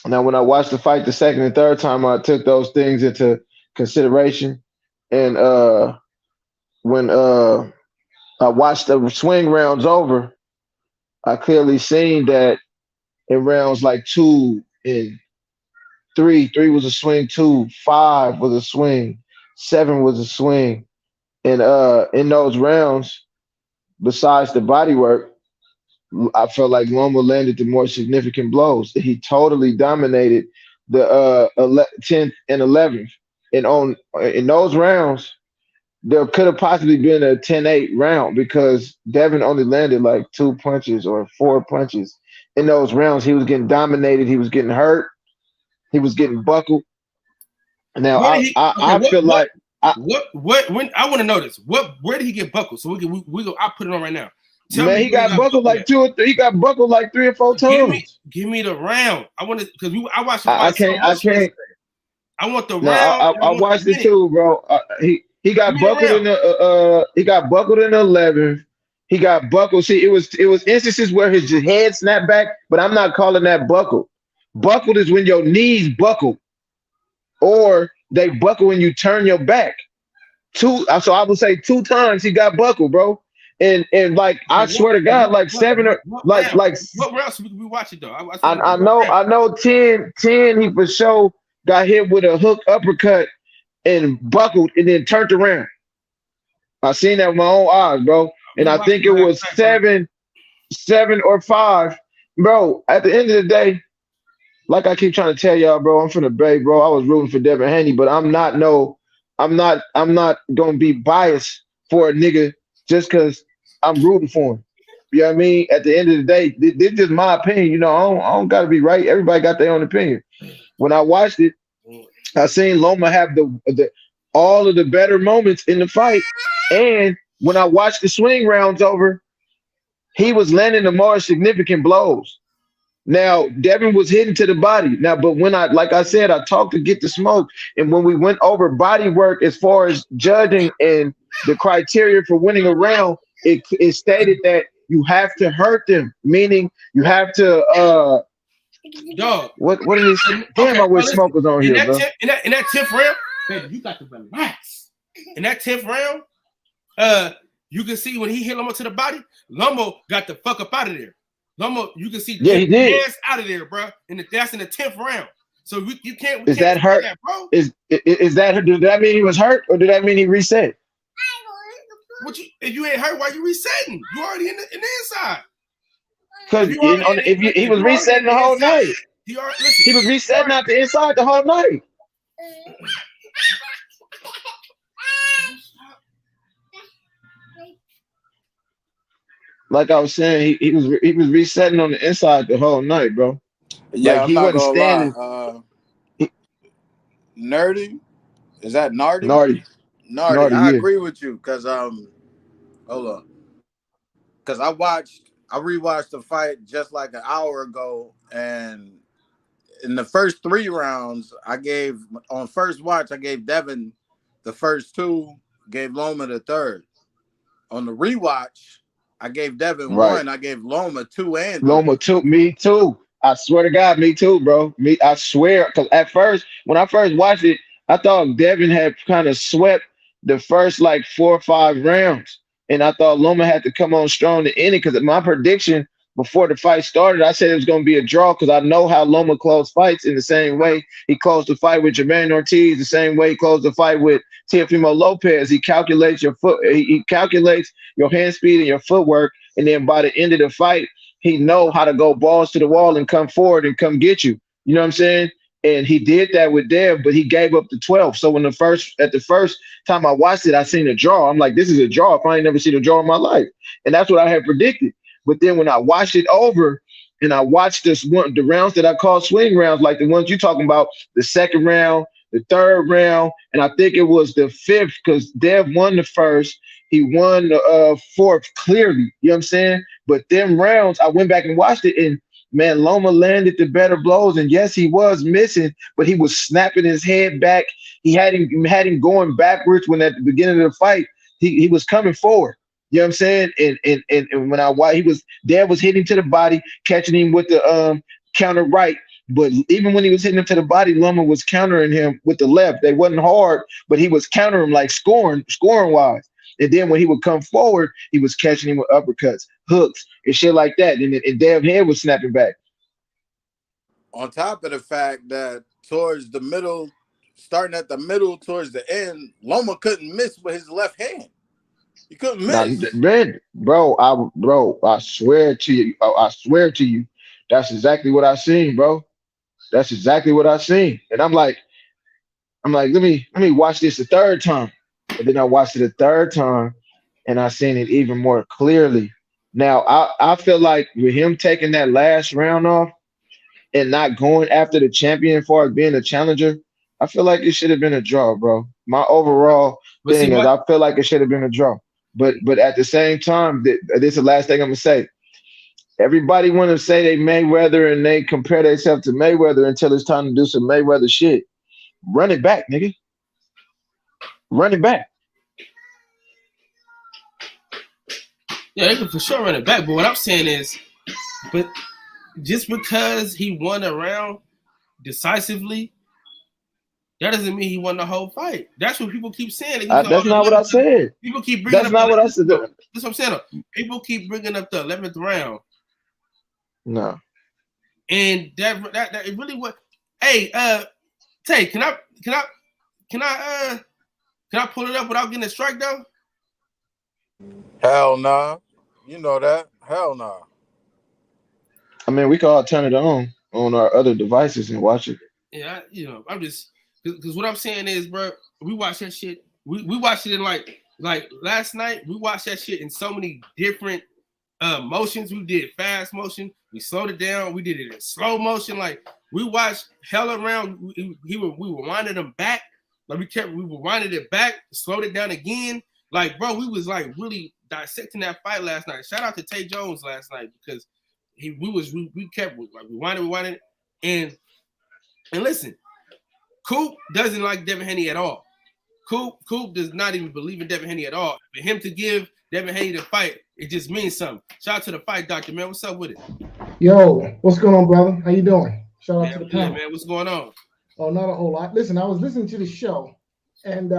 Now, when I watched the fight the second and third time, I took those things into consideration. And when I watched the swing rounds over, I clearly seen that in rounds like 2 and 3 was a swing, 2, 5 was a swing, 7 was a swing. And in those rounds, besides the body work, I felt like Loma landed the more significant blows. He totally dominated the 10th and 11th. And in those rounds, there could have possibly been a 10-8 round because Devin only landed like 2 punches or 4 punches. In those rounds, he was getting dominated. He was getting hurt. He was getting buckled. Now, I feel like I want to know this. Where did he get buckled? So I'll put it on right now. He got buckled like 2 or 3. He got buckled like 3 or 4 times. Give me the round. I want to because I watched the I fight. can't. I want the round. I watched it too, bro. He got buckled in the he got buckled in the 11th. He got buckled. See, it was instances where his head snapped back, but I'm not calling that buckled. Buckled is when your knees buckle, or they buckle when you turn your back. So I would say 2 times he got buckled, bro. And like I swear to God, like 7 or like what rounds we watch it though? I know 10 he for sure got hit with a hook uppercut and buckled and then turned around. I seen that with my own eyes, bro. And I think it was 7 or 5. Bro, at the end of the day, like I keep trying to tell y'all, bro, I'm from the Bay, bro. I was rooting for Devin Haney, but I'm not gonna be biased for a nigga just because I'm rooting for him. You know what I mean? At the end of the day, this is just my opinion. You know, I don't gotta be right. Everybody got their own opinion. When I watched it, I seen Loma have the all of the better moments in the fight. And when I watched the swing rounds over, he was landing the more significant blows. Now, Devin was hitting to the body. Now, but when like I said, I talked to Get the Smoke, and when we went over body work as far as judging and the criteria for winning a round, it stated that you have to hurt them, meaning you have to dog. What did he say? Damn, I wish Smoke was on here, bro. In that 10th round, baby, you got to relax. In that 10th round, you can see when he hit Lomo to the body, Lomo got the fuck up out of there. Loma, you can see Yeah, he did. hands out of there, bro. That's in the 10th round. So you can't. Is that hurt? That, bro. Is that? Did that mean he was hurt, or did that mean he reset? If you ain't hurt, why you resetting? You already in the inside. Because he was resetting the whole night. He was resetting out the inside the whole night. Like I was saying, he was resetting on the inside the whole night, bro. Yeah, like, I'm he not wasn't gonna standing. lie. Nerdy, is that Nardi? Nardi, I yeah. agree with you because hold on, because I rewatched the fight just like an hour ago, and in the first 3 rounds, on first watch I gave Devin the first 2, gave Loma the third. On the rewatch, I gave Devin 1, I gave Loma 2 and 3. Loma 2, me too. I swear to God, me too, bro. I swear, because at first, when I first watched it, I thought Devin had kind of swept the first like 4 or 5 rounds, and I thought Loma had to come on strong to end it. Because my prediction before the fight started, I said it was going to be a draw because I know how Loma closed fights in the same way he closed the fight with Jermaine Ortiz, the same way he closed the fight with Teofimo Lopez. He calculates your he calculates your hand speed and your footwork, and then by the end of the fight, he know how to go balls to the wall and come forward and come get you. You know what I'm saying? And he did that with Dev, but he gave up the 12. So at the first time I watched it, I seen a draw. I'm like, this is a draw. If I ain't never seen a draw in my life. And that's what I had predicted. But then when I watched it over and I watched the rounds that I call swing rounds, like the ones you're talking about, the second round, the third round, and I think it was the 5th because Dev won the first. He won the 4th clearly. You know what I'm saying? But them rounds, I went back and watched it, and man, Loma landed the better blows. And yes, he was missing, but he was snapping his head back. He had him going backwards when at the beginning of the fight, he was coming forward. You know what I'm saying? And when Dev was hitting to the body, catching him with the counter right. But even when he was hitting him to the body, Loma was countering him with the left. They wasn't hard, but he was countering him like scoring wise. And then when he would come forward, he was catching him with uppercuts, hooks, and shit like that. And Dev's head was snapping back. On top of the fact that towards the middle, starting at the middle towards the end, Loma couldn't miss with his left hand. He couldn't miss. Man, I swear to you, that's exactly what I seen, bro. That's exactly what I seen. And I'm like, let me watch this a third time. And then I watched it a third time, and I seen it even more clearly. Now, I feel like with him taking that last round off and not going after the champion as far as being a challenger, I feel like it should have been a draw, bro. My overall thing is I feel like it should have been a draw. But at the same time, this is the last thing I'm going to say. Everybody want to say they Mayweather and they compare themselves to Mayweather until it's time to do some Mayweather shit. Run it back, nigga. Run it back. Yeah, they can for sure run it back. But what I'm saying is, but just because he won a round decisively, that doesn't mean he won the whole fight. That's what people keep saying. That's not what I said. People keep bringing That's not what I said. That's what I'm saying. People keep bringing up the 11th round. No. And that it really was. Hey, Tay, can I pull it up without getting a strike though? Hell nah. You know that. Hell nah. I mean, we can all turn it on our other devices and watch it. Yeah, I'm just because what I'm saying is, bro, we watched that shit. We watched it in like last night. We watched that shit in so many different motions. We did fast motion. We slowed it down. We did it in slow motion. Like we watched hell around. We were winding them back. Like we were winding it back, slowed it down again. Like, bro, we was like really dissecting that fight last night. Shout out to Tay Jones last night because we kept like we winded and listen, Coop doesn't like Devin Haney at all. Coop does not even believe in Devin Haney at all. For him to give Devin Haney the fight, it just means something. Shout out to the fight doctor, man. What's up with it? Yo, what's going on, brother? How you doing? Shout out to the panel. Man, what's going on? Oh, not a whole lot. Listen, I was listening to the show and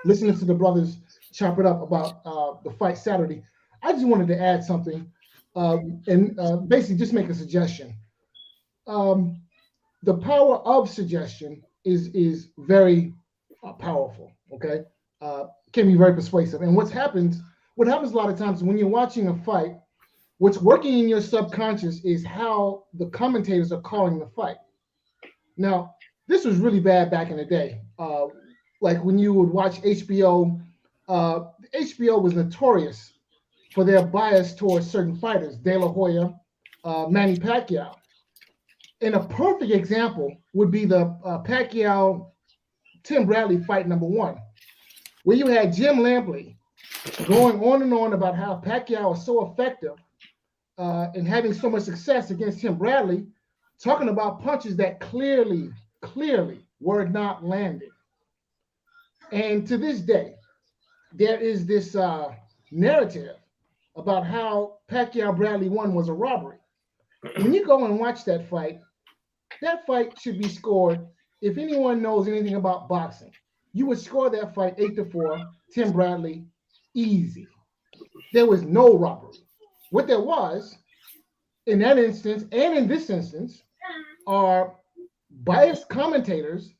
listening to the brothers chop it up about the fight Saturday. I just wanted to add something. and basically just make a suggestion. The power of suggestion is very powerful. Okay, can be very persuasive. And what happens a lot of times when you're watching a fight, what's working in your subconscious is how the commentators are calling the fight. Now, this was really bad back in the day. Like when you would watch HBO, HBO was notorious for their bias towards certain fighters, De La Hoya, Manny Pacquiao. And a perfect example would be the Pacquiao-Tim Bradley fight #1, where you had Jim Lampley going on and on about how Pacquiao is so effective and having so much success against Tim Bradley, talking about punches that clearly were not landed. And to this day, there is this narrative about how Pacquiao Bradley 1 was a robbery. When you go and watch that fight should be scored. If anyone knows anything about boxing, you would score that fight 8-4, Tim Bradley, easy. There was no robbery. What there was in that instance and in this instance are biased commentators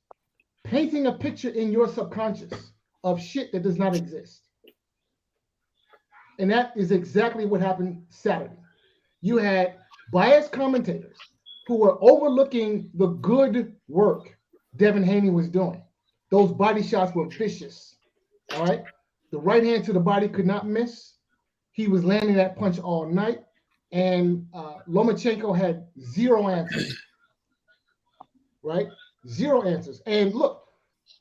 painting a picture in your subconscious of shit that does not exist. And that is exactly what happened Saturday. You had biased commentators who were overlooking the good work Devin Haney was doing. Those body shots were vicious. All right. The right hand to the body could not miss. He was landing that punch all night. And Lomachenko had zero answers. Right? Zero answers. And look,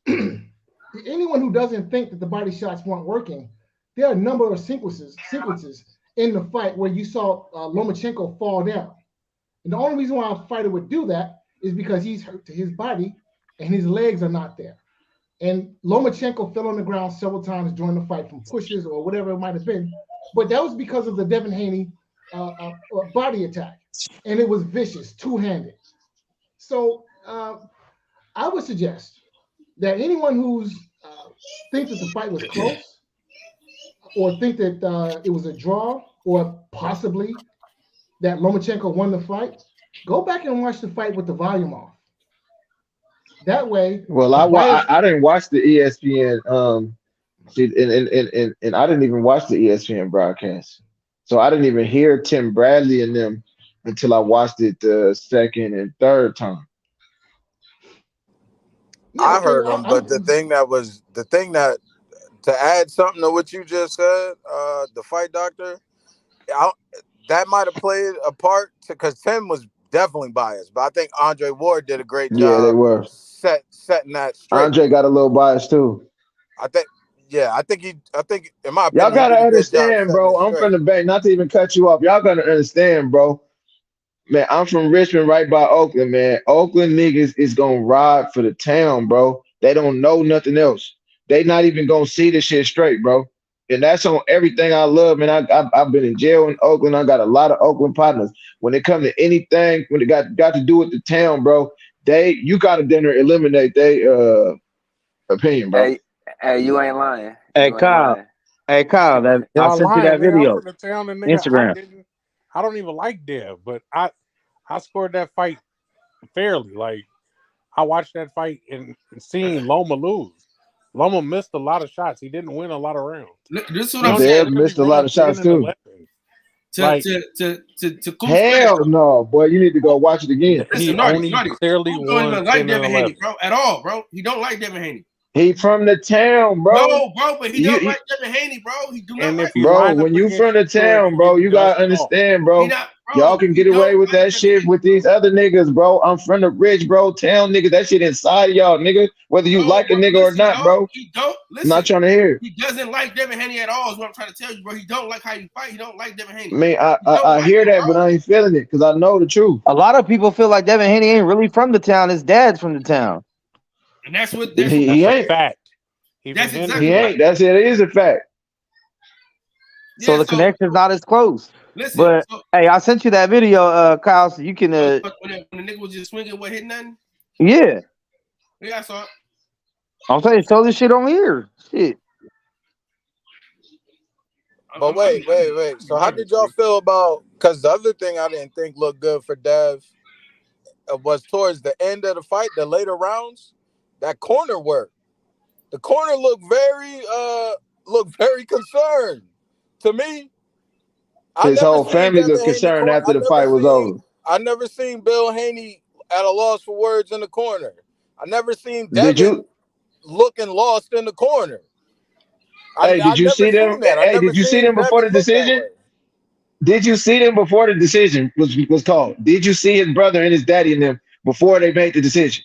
anyone who doesn't think that the body shots weren't working, there are a number of sequences in the fight where you saw Lomachenko fall down. And the only reason why a fighter would do that is because he's hurt to his body and his legs are not there. And Lomachenko fell on the ground several times during the fight from pushes or whatever it might have been. But that was because of the Devin Haney body attack. And it was vicious, two-handed. So I would suggest that anyone who's thinks that the fight was close or think that it was a draw or possibly that Lomachenko won the fight, go back and watch the fight with the volume off. That way. Well, I didn't watch the ESPN and I didn't even watch the ESPN broadcast, so I didn't even hear Tim Bradley and them until I watched it the second and third time. Yeah, I heard him, but the thing that to add something to what you just said, the fight doctor, that might have played a part because Tim was definitely biased, but I think Andre Ward did a great job. Yeah, they were setting that straight. Andre got a little bias too. I think in my opinion, y'all gotta understand, bro. I'm from the Bay. Not to even cut you off, y'all gotta understand, bro. Man, I'm from Richmond, right by Oakland, man. Oakland niggas is gonna ride for the town, bro. They don't know nothing else. They not even gonna see this shit straight, bro. And that's on everything I love, man. I've been in jail in Oakland. I got a lot of Oakland partners. When it comes to anything, when it got to do with the town, bro, you gotta dinner eliminate their opinion, bro. Hey, you ain't lying. Hey, Kyle. Hey, Kyle. I sent you that video. I'm from the town, and Instagram. I don't even like Dev, but I scored that fight fairly. Like, I watched that fight and seen Loma lose. Loma missed a lot of shots. He didn't win a lot of rounds. This is what I'm saying. Dev missed a lot of shots too. To hell no, boy! You need to go watch it again. Listen, Naughty clearly don't won. even like Devin Haney, bro, at all, bro. He don't like Devin Haney. He from the town, bro. No, bro, but he don't like Devin Haney, bro. He do not like. Bro, when you from the town, bro, you gotta understand, bro. Y'all can get away with that shit with these other niggas, bro. I'm from the rich, bro. Town niggas, that shit inside of y'all, nigga. Whether you like a nigga or not, bro. He don't. Listen, I'm not trying to hear. He doesn't like Devin Haney at all. Is what I'm trying to tell you, bro. He don't like how you fight. He don't like Devin Haney. I mean, I hear that, but I ain't feeling it because I know the truth. A lot of people feel like Devin Haney ain't really from the town. His dad's from the town. And that's what he ain't. Fact. That's exactly he ain't. That's it. It is a fact. So the connection's not as close. Listen, but hey, I sent you that video, Kyle, so you can. When the nigga was just swinging, what hit nothing? Yeah. Yeah, I saw it. I'm saying, show this shit on here. Shit. But wait. So how did y'all feel about? Because the other thing I didn't think looked good for Dev was towards the end of the fight, the later rounds, that corner work. The corner looked very concerned to me. His whole family looked concerned after the fight was over. I never seen Bill Haney at a loss for words in the corner. I never seen Did Devin you? looking lost in the corner. Hey, did you see them? Hey, did you see them before the decision? Did you see them before the decision was called? Did you see his brother and his daddy and them before they made the decision?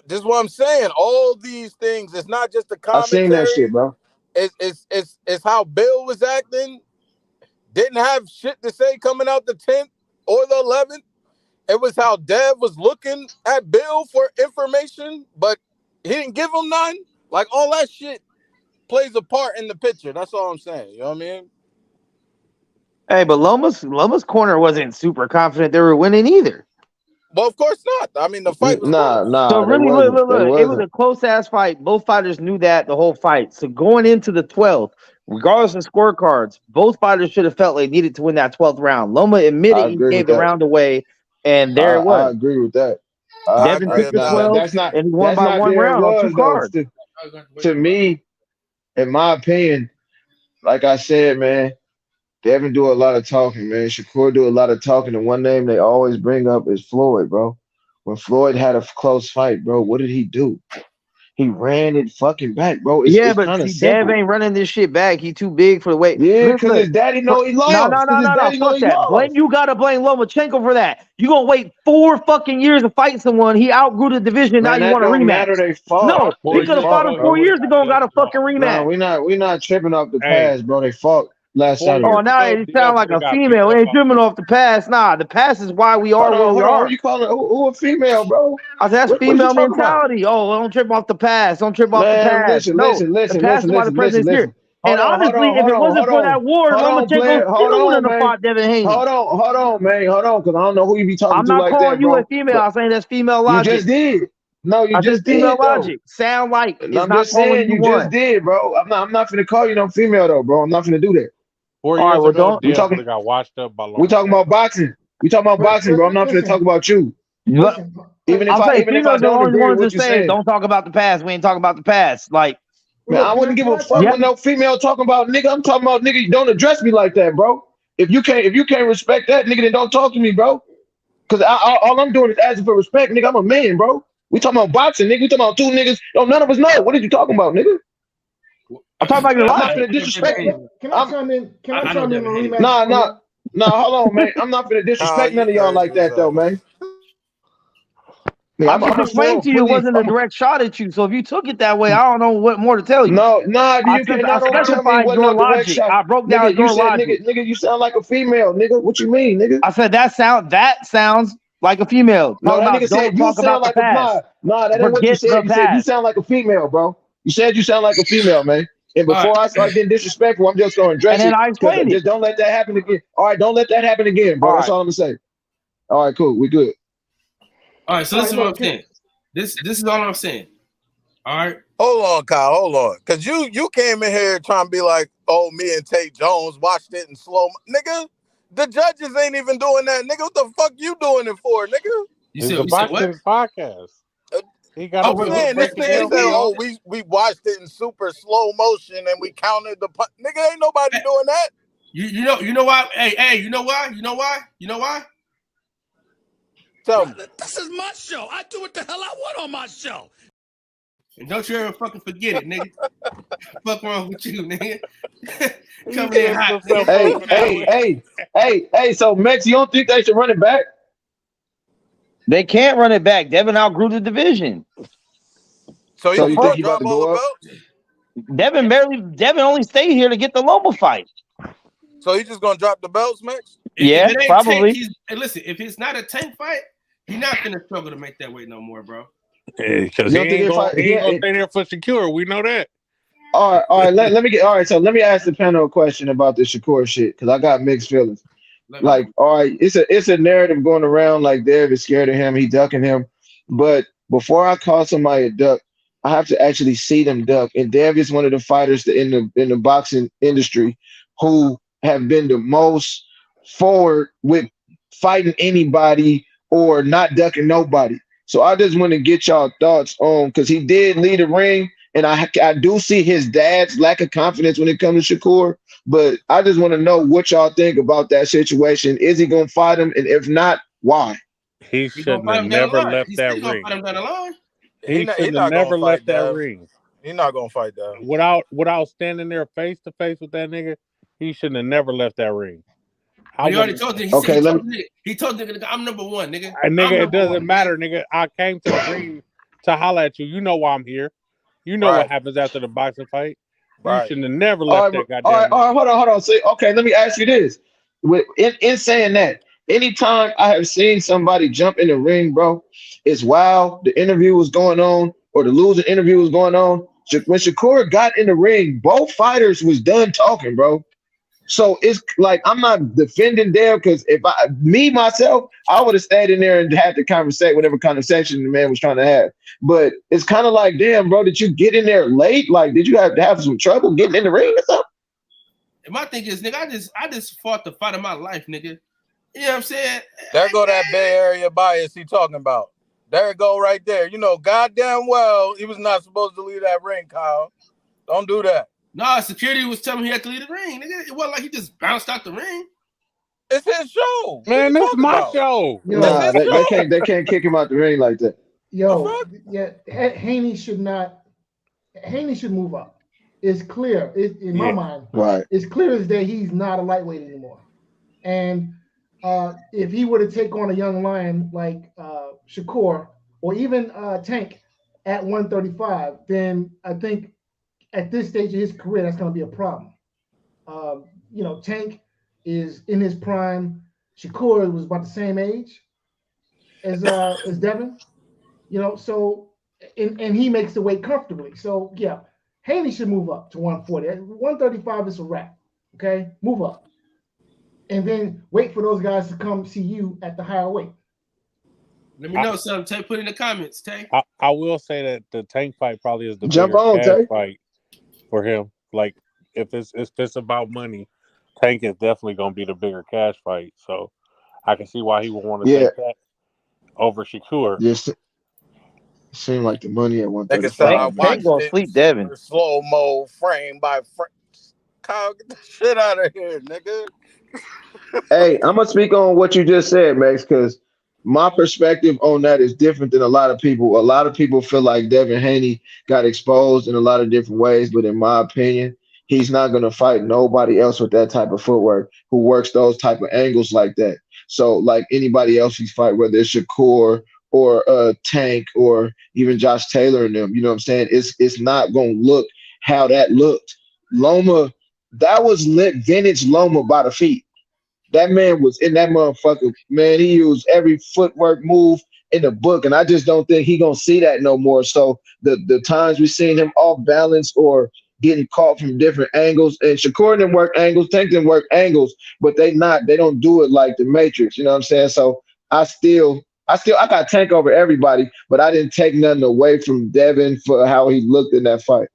This is what I'm saying. All these things, it's not just the I seen that commentary. shit, bro. It's how Bill was acting. Didn't have shit to say coming out the 10th or the 11th. It was how Dev was looking at Bill for information, but he didn't give him none. Like, all that shit plays a part in the picture. That's all I'm saying. You know what I mean? Hey, but Loma's corner wasn't super confident they were winning either. Well, of course not. I mean, the fight was nah. So really, look. It was a close-ass fight. Both fighters knew that the whole fight. So going into the 12th, regardless of scorecards, both fighters should have felt they needed to win that 12th round. Loma admitted he gave the round away, and there it was. I agree with that. Devin took the 12, and he won by 1 round on 2 cards. To me, in my opinion, like I said, man, Devin do a lot of talking, man. Shakur do a lot of talking, and one name they always bring up is Floyd, bro. When Floyd had a close fight, bro, what did he do? He ran it fucking back, bro. It's but see, Dev ain't running this shit back. He too big for the weight. Yeah, because his daddy know he lost. No. Fuck that. You gotta blame Lomachenko for that. You gonna wait 4 fucking years to fight someone. He outgrew the division. Man, now you want a rematch? They fought. No, he could have fought him 4 years ago and got a fucking rematch. No, we not tripping off the past, bro. They fought last Saturday. Oh, now it sound like a female. We ain't tripping off the past. Nah, the past is why we are where we are. What you calling who a female, bro? I said that's female mentality. Oh, don't trip off the past. Don't trip off the past. Listen. The past is why the president's here. And honestly, if it wasn't for that war, Lomachenko still wouldn't have fought Devin Haney. Hold on, man. Hold on, because I don't know who you be talking to like that, bro. I'm not calling you a female. I'm saying that's female logic. You just did. No, you just did. Female logic. Sound like it's I'm not just saying you just did, bro. I'm not finna call you no female though, bro. I'm not finna do that. 4 years ago, Dev got washed up by we talking about boxing. We talking about boxing, bro. I'm not finna talk about you. Even if I don't agree with what you say, don't talk about the past. We ain't talking about the past. Like, man, I wouldn't give a fuck when no female talking about nigga. I'm talking about nigga. You don't address me like that, bro. If you can't respect that, nigga, then don't talk to me, bro. Cause all I'm doing is asking for respect, nigga. I'm a man, bro. We talking about boxing, nigga. We talking about 2 niggas. Don't none of us know. What are you talking about, nigga? I'm talking about your life. I'm not finna disrespect you. Can I chime in? Can I chime in on rematch? Nah, hold on, man. I'm not finna disrespect none of y'all like that, though, man. I just explained to you it wasn't a direct shot at you. So if you took it that way, I don't know what more to tell you. I specified your logic. I broke down your logic. Nigga, you sound like a female, nigga. What you mean, nigga? I said that sounds like a female. No, that nigga said you sound like a nah, that ain't what you said. You said you sound like a female, bro. You said you sound like a female, man. And before I start getting disrespectful, I'm just gonna address it. And then I explained it. Just don't let that happen again. All right, don't let that happen again, bro. That's all I'm gonna say. All right, cool. We good. All right, so listen to what I'm saying. This is all I'm saying. All right. Hold on, Kyle. Hold on. Because you came in here trying to be like, oh, me and Tate Jones watched it in slow. Nigga, the judges ain't even doing that. Nigga, what the fuck you doing it for, nigga? You said what? Podcast. He got I'm saying this nigga said, oh, we watched it in super slow motion and we counted the nigga, ain't nobody doing that. You know why? Hey, you know why? You know why? Tell me. This is my show. I do what the hell I want on my show. And don't you ever fucking forget it, nigga. Fuck wrong with you, nigga. Come in hot. Hey, so Mex, you don't think they should run it back? They can't run it back. Devin outgrew the division. So you think he about to go up? Devin only stayed here to get the Loma fight. So he's just gonna drop the belts, Max? Yeah, probably. Listen, if it's not a tank fight, he's not gonna struggle to make that weight no more, bro. Because he ain't gonna stay there for Shakur. We know that. All right. Let me ask the panel a question about the Shakur shit because I got mixed feelings. Like, all right, it's a narrative going around like Dev is scared of him, he ducking him. But before I call somebody a duck, I have to actually see them duck. And Dev is one of the fighters in the boxing industry who have been the most forward with fighting anybody or not ducking nobody. So I just want to get y'all thoughts on, because he did lead the ring, and I do see his dad's lack of confidence when it comes to Shakur. But I just want to know what y'all think about that situation. Is he going to fight him? And if not, why? He shouldn't have never left that ring. He shouldn't have never left that ring. He's not gonna fight that. Without standing there face to face with that nigga, he shouldn't have never left that ring. He already told him. He told nigga, I'm number one, nigga. Nigga, it doesn't matter, nigga. I came to the ring to holler at you. You know why I'm here. You know what happens after the boxing fight. You shouldn't have never left that goddamn ring. All right, hold on. See, okay, let me ask you this. In saying that, anytime I have seen somebody jump in the ring, bro, it's while the interview was going on or the losing interview was going on. When Shakur got in the ring, both fighters was done talking, bro. So it's like, I'm not defending Dale, because if myself, I would have stayed in there and had the conversation, whatever conversation the man was trying to have. But it's kind of like, damn, bro, did you get in there late? Like, did you have to have some trouble getting in the ring or something? And my thing is, nigga, I just fought the fight of my life, nigga. You know what I'm saying? There go that Bay Area bias he talking about. There it go right there. You know goddamn well he was not supposed to leave that ring, Kyle. Don't do that. Nah, security was telling me he had to leave the ring, nigga. It wasn't like he just bounced out the ring. It's his show. Man, this is my show. Nah, they can't kick him out the ring like that. Yo, yeah, Haney should move up. It's clear, in my mind. Right. It's clear as day he's not a lightweight anymore. And if he were to take on a young lion like Shakur or even Tank at 135, then I think at this stage of his career, that's going to be a problem. Tank is in his prime. Shakur was about the same age as Devin. So and he makes the weight comfortably. So yeah, Haney should move up to 140. 135 is a wrap. Okay, move up, and then wait for those guys to come see you at the higher weight. Let me know something. Tay, put in the comments, Tay. I will say that the Tank fight probably is the Jump bigger on, cash Tay. fight for him. Like, if it's about money, Tank is definitely going to be the bigger cash fight. So I can see why he would want to take that over Shakur. Yes, it seemed like the money at 135. Tank gonna sleep Devin. Slow mo, frame by frame. Kyle, get the shit out of here, nigga. Hey, I'm gonna speak on what you just said, Max, because my perspective on that is different than a lot of people. A lot of people feel like Devin Haney got exposed in a lot of different ways, but in my opinion, he's not going to fight nobody else with that type of footwork who works those type of angles like that. So like anybody else he's fight, whether it's Shakur or Tank or even Josh Taylor and them, you know what I'm saying? It's not going to look how that looked. Loma, that was lit vintage Loma by the feet. That man was in that motherfucker, man. He used every footwork move in the book, and I just don't think he gonna see that no more. So the times we seen him off balance or getting caught from different angles, and Shakur didn't work angles, Tank didn't work angles, but they don't do it like the Matrix. You know what I'm saying? So I got Tank over everybody, but I didn't take nothing away from Devin for how he looked in that fight.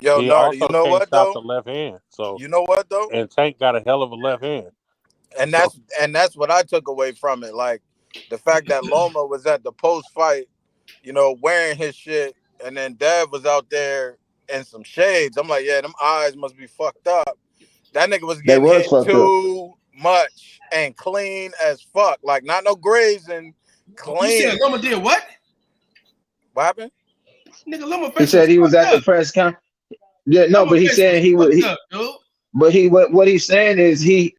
Yo, he Nardi, also you know can't what stop though? the left hand. So you know what though? And Tank got a hell of a left hand. And that's what I took away from it. Like the fact that Loma was at the post fight, wearing his shit, and then Dev was out there in some shades. I'm like, yeah, them eyes must be fucked up. That nigga was getting hit too much and clean as fuck. Like not no grazing, clean. You said Loma did what? What happened? Nigga, Loma. He said he was at the press conference. Yeah, no, but he's saying he was. But what he's saying is he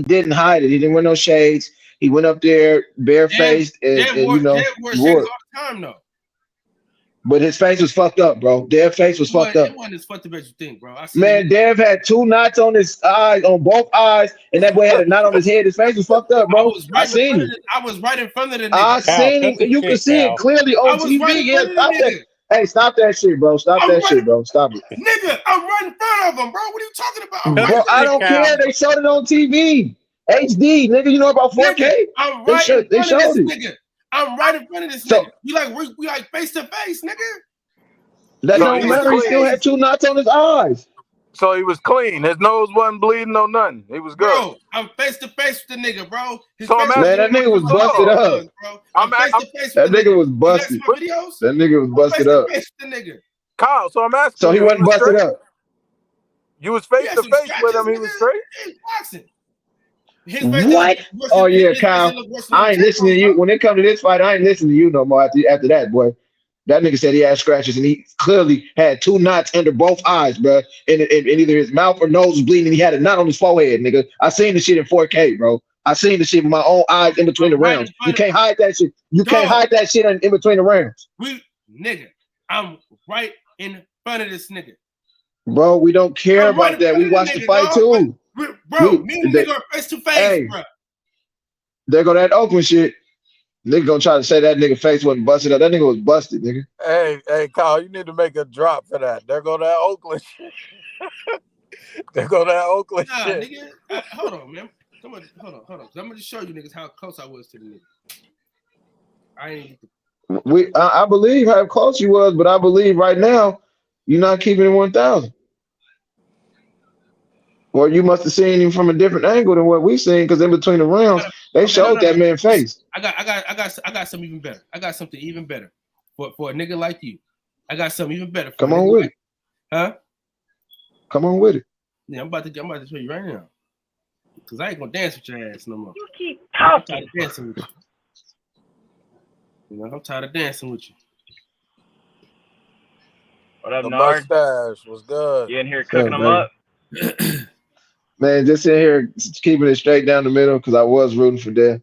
didn't hide it. He didn't wear no shades. He went up there barefaced and wore shades all the time though. But his face was fucked up, bro. Dev's face was fucked up. It wasn't as fucked up as you think, bro. Man, Dev had 2 knots on his eyes, on both eyes, and that boy had a knot on his head. His face was fucked up, bro. I seen it. I was right in front of the nigga. I seen him. You can see it clearly on TV. Right Hey, stop that shit, bro. Stop shit, bro. Stop it. Nigga, I'm right in front of him, bro. What are you talking about? Bro, I don't care. They showed it on TV. HD, nigga. You know about 4K? Nigga, I'm right in front of this nigga. I'm right in front of this nigga. We like face to face, nigga. That don't matter. He still had 2 knots on his eyes. So he was clean. His nose wasn't bleeding, no nothing. He was good. Bro, I'm face to face with the nigga, bro. So I'm asking, man, that nigga was busted up. Bro. I'm face to face That with the nigga was You busted. my videos? That nigga was busted up. Face to face with the nigga. Kyle, so I'm asking. So he wasn't busted straight? up. You was face to face with him. He was straight. What? Oh yeah, Kyle. I ain't listening to you. When it comes to this fight, I ain't listening to you no more after that, boy. That nigga said he had scratches and he clearly had 2 knots under both eyes, bro. And either his mouth or nose was bleeding and he had a knot on his forehead, nigga. I seen the shit in 4K, bro. I seen the shit with my own eyes in between the rounds. You can't hide that shit. You can't hide that shit in between the rounds. Nigga, I'm right in front of this nigga. Bro, we don't care about that. We watched the fight too. Bro, me and the nigga are face to face, bro. There go that Oakland shit. Nigga gonna try to say that nigga face wasn't busted up. That nigga was busted, nigga. Hey, Kyle, you need to make a drop for that. There go that Oakland shit. There go that Oakland shit. Nigga, hold on, man. Hold on. I'm gonna just show you niggas how close I was to the nigga. I believe how close you was, but I believe right now you're not keeping it 1,000. Or you must have seen him from a different angle than what we seen, because in between the rounds, they showed that man face. I got something even better. I got something even better for a nigga like you. I got something even better. Come on with it. Huh? Come on with it. Yeah, I'm about to show you right now. Cause I ain't gonna dance with your ass no more. You keep talking. I'm tired of dancing with you. You know, I'm tired of dancing with you. What up, The Nard? mustache was good. You in here cooking them up? Man, just in here keeping it straight down the middle because I was rooting for Dev.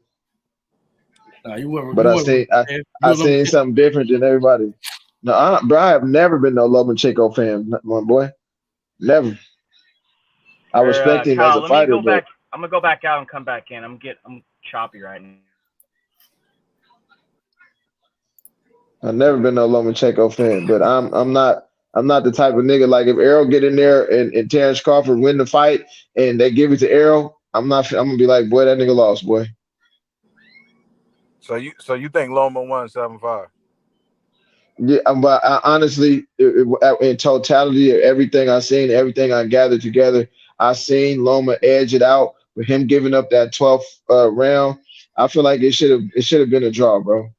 But I seen something different than everybody. No, bro, I have never been no Lomachenko fan, my boy. Never. I respect him as a fighter, but I'm gonna go back out and come back in. I'm choppy right now. I've never been no Lomachenko fan, but I'm not the type of nigga like if Errol get in there and Terrence Crawford win the fight and they give it to Errol, I'm gonna be like, boy, that nigga lost, boy. So you think Loma won 7-5? Yeah, but I honestly, in totality of everything I seen, everything I gathered together, I seen Loma edge it out with him giving up that 12th round. I feel like it should have been a draw, bro.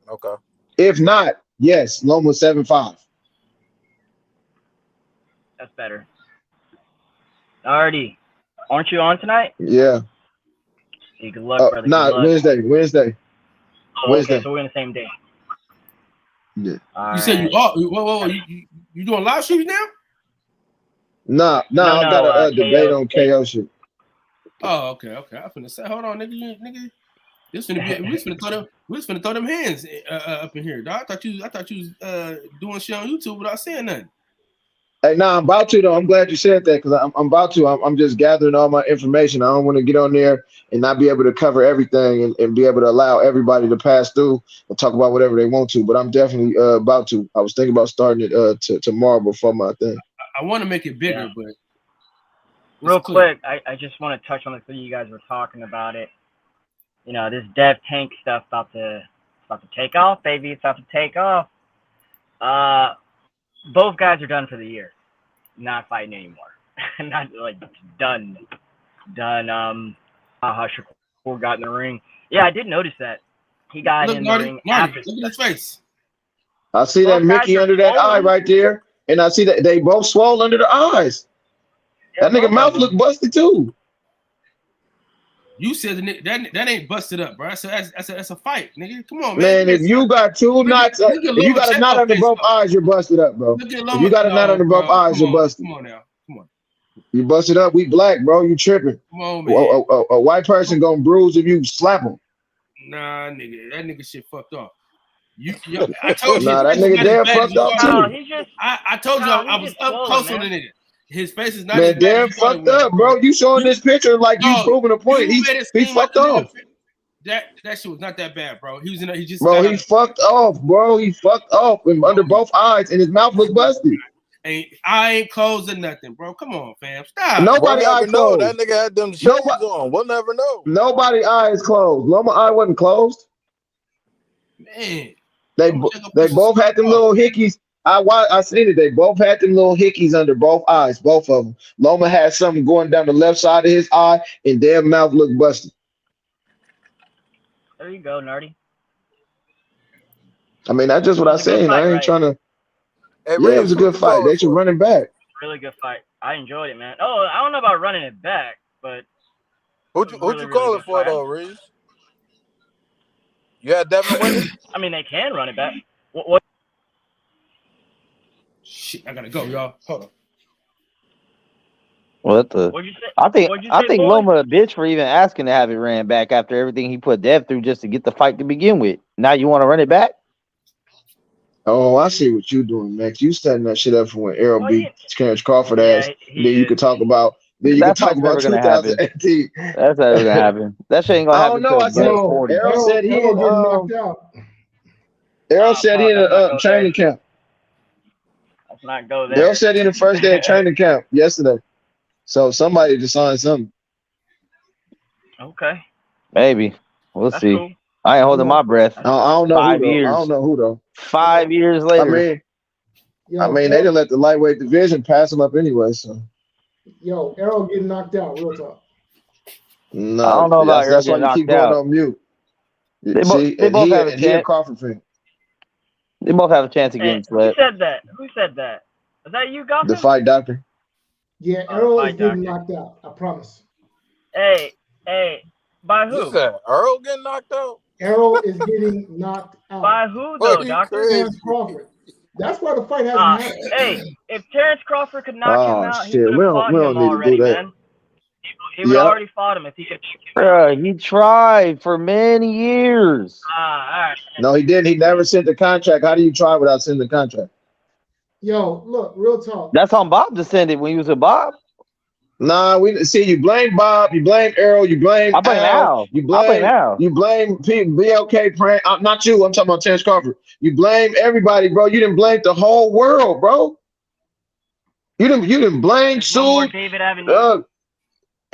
Okay. If not, yes, Loma 7-5. That's better. Alrighty. Aren't you on tonight? Yeah. Hey, good luck, brother. Nah, Wednesday. Oh, okay, so we're in the same day. Yeah. You said you are. Whoa. You doing live streams now? Nah, I got a debate on KO shit. Oh, okay. I'm finna say, hold on, nigga. We finna throw them hands up in here, dog. I thought you was doing shit on YouTube without saying nothing. Hey, nah, I'm about to though. I'm glad you said that because I'm about to. I'm just gathering all my information. I don't want to get on there and not be able to cover everything and be able to allow everybody to pass through and talk about whatever they want to. But I'm definitely about to. I was thinking about starting it tomorrow before my thing. I want to make it bigger, but real quick, I just want to touch on the you guys were talking about it. You know, this Dev Tank stuff about to take off, baby. It's about to take off. Both guys are done for the year. Not fighting anymore. Not like done. Shakur got in the ring. Yeah, I did notice that. He got in the ring after. Look at his face. I see that Mickey under that eye right there. And I see that they both swole under the eyes. That nigga mouth look busted too. You said that ain't busted up, bro. That's a fight, nigga. Come on, man. Man, if you got 2 knots, if you got a knot under both eyes, you're busted up, bro. If you got a knot under both eyes, you're busted. Come on now. Come on. You busted up. We black, bro. You tripping. Come on, man. A white person gonna bruise if you slap him. Nah, nigga. That nigga shit fucked up. I told you. Nah, that nigga damn fucked up too. I told you I was up close on the nigga. His face is not. Man, damn fucked up, bro. You showing this picture like you proving a point. He fucked off. That shit was not that bad, bro. He was he just. Bro, he fucked off, bro. He fucked off under both eyes, and his mouth looked busted. I ain't closed or nothing, bro. Come on, fam. Stop. Nobody eye closed. That nigga had them shades on. We'll never know. Nobody eyes closed. Loma eye wasn't closed. Man. They both had them little hickeys. I seen it. They both had them little hickeys under both eyes, both of them. Loma had something going down the left side of his eye, and their mouth looked busted. There you go, Nerdy. I mean, that's just what I seen. I ain't trying to. Hey, Yeah, it was Reeves, a who good you fight. calling They should for? run it back. Really good fight. I enjoyed it, man. Oh, I don't know about running it back, but Who'd you calling for though, Reeves? You had Devin winning? I mean, they can run it back. What? Shit, I gotta go, y'all. Hold on. What the? What'd you say? I What'd think boy? Loma a bitch for even asking to have it ran back after everything he put Dev through just to get the fight to begin with. Now you want to run it back? Oh, I see what you doing, Max. You setting that shit up for when Errol beat Terrence Crawford ass. he Then you could talk about. Then you could That's talk about never gonna happen. 2018. That's never gonna happen. That shit ain't gonna I happen don't know. until I said Bud 40. Errol said he Errol in getting knocked out. Errol said he in a training camp. Let's not go there. Errol said he in the first day of training camp yesterday. So somebody decided something. Okay. Maybe. We'll That's see. cool. I ain't holding my breath. I don't know 5 who though. years. I don't know who though. 5 years later. I mean, they didn't let the lightweight division pass him up anyway. So Yo, Errol getting knocked out. Real talk. no, I don't know about Errol that's why getting you keep knocked going out. on mute. They See, both have a he a chance. Crawford fan. They both have a chance of Hey, getting who swept. said that? Who said that? Is that you, Gotham? The fight doctor. Yeah, Errol is fight getting doctor. knocked out. I promise. Hey, by who? You said Earl getting knocked out? Errol is getting knocked out. By who though, you Doctor? Terrence Crawford. That's why the fight hasn't happened. Hey, if Terrence Crawford could knock him out, he Shit, would we have don't fought we him don't need to already, do that. man. He would have already fought him if he could. Bruh, he tried for many years. All right. No, he didn't. He never sent the contract. How do you try without sending the contract? Yo, look, real talk. That's on Bob to send it when he was with Bob. Nah, we see you blame Bob, you blame Errol, you blame I blame Al. you I blame blame Al. you blame BLK prank. Not you. I'm talking about Terrence Crawford. You blame everybody, bro. You didn't blame the whole world, bro. You didn't blame Sue. David Avenue.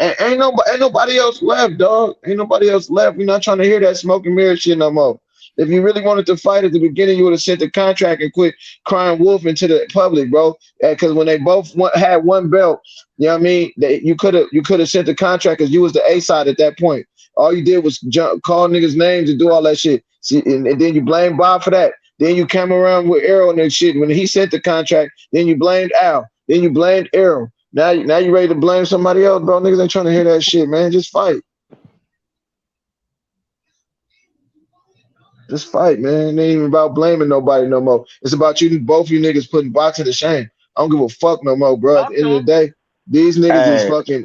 Ain't nobody else left, dog. Ain't nobody else left. We're not trying to hear that smoke and mirror shit no more. If you really wanted to fight at the beginning, you would have sent the contract and quit crying wolf into the public, bro. Because when they both had one belt, you know what I mean? You could have sent the contract because you was the A side at that point. All you did was call niggas names and do all that shit. See, and then you blame Bob for that. Then you came around with Errol and that shit. When he sent the contract, then you blamed Al. Then you blamed Errol. Now you ready to blame somebody else, bro? Niggas ain't trying to hear that shit, man. Just fight. Just fight, man. It ain't even about blaming nobody no more. It's about both you niggas putting boxing to shame. I don't give a fuck no more, bro. At the end of the day, these niggas is fucking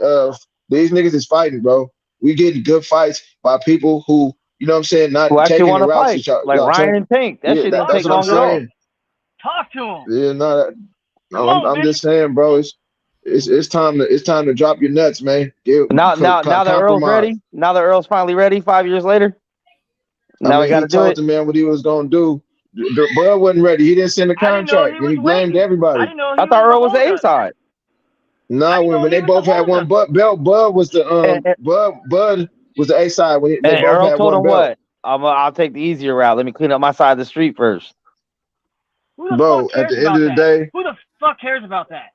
these niggas is fighting, bro. We getting good fights by people who, you know what I'm saying, not Who actually taking want the to routes fight, that like y'all Ryan take. and Pink. That shit didn't That's take what I'm long at all. saying. Talk to him. Yeah, I'm just saying, bro. It's time to drop your nuts, man. Now that Earl's ready. Now that Earl's finally ready. 5 years later. Now we got to do it. He told the man what he was gonna do. Bud wasn't ready. He didn't send the contract, and he blamed everybody. I thought Earl was the A side. No, when they both had one belt, Bud was the Bud was the A side when they both Earl had told one him belt. what? I'll take the easier route. Let me clean up my side of the street first. Bro, at the end of the day, who the fuck cares about that?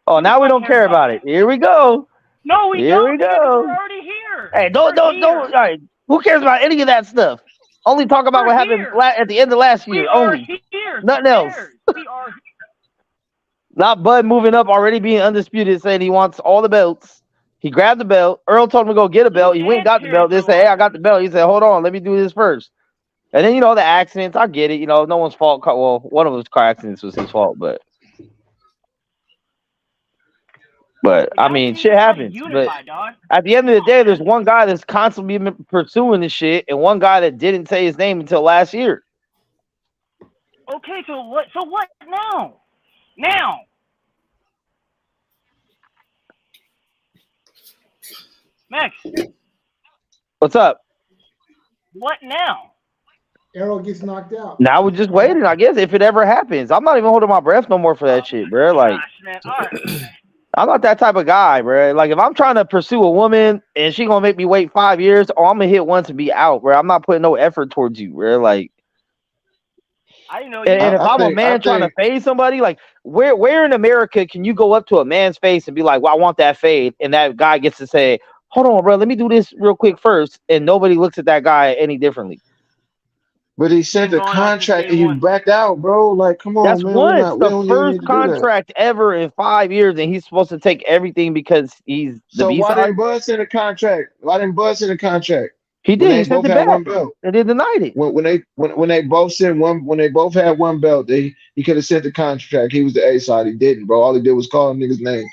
Oh, now we don't care about it. Here we go. No, we Here don't. we go. We're already here. Hey, don't. All right. Who cares about any of that stuff? Only talk about what happened at the end of last year. Only. Nothing else. We are here. Not Bud moving up, already being undisputed, saying he wants all the belts. He grabbed the belt. Earl told him to go get a belt. He went and got the belt. They said, hey, I got the belt. He said, hold on, let me do this first. And then, the accidents, I get it. No one's fault. Well, one of those car accidents was his fault, but I mean, shit happens. But at the end of the day, there's one guy that's constantly been pursuing this shit, and one guy that didn't say his name until last year. Okay, so what? So what now? Now. Max. What's up? What now? Errol gets knocked out. Now we're just waiting, I guess, if it ever happens. I'm not even holding my breath no more for that shit, bro. Like, I'm not that type of guy, bro. Like, if I'm trying to pursue a woman and she gonna make me wait 5 years, I'm gonna hit once and be out, bro. I'm not putting no effort towards you, bro. Like, I didn't know you. And if I I'm a think man trying to fade somebody, like where in America can you go up to a man's face and be like, "Well, I want that fade," and that guy gets to say, "Hold on, bro, let me do this real quick first," and nobody looks at that guy any differently. But he sent Been a going on since contract day and you one. backed out, bro. Like, come on, That's man. once We the don't even first need to do that. contract ever in 5 years, and he's supposed to take everything because he's the So B why side. didn't Bud send a contract? Why didn't Bud send a contract He when did. He they sent both it had back, one belt? and they denied it. When they both sent one, when they both had one belt, he could have sent the contract. He was the A side. He didn't, bro. All he did was call niggas names.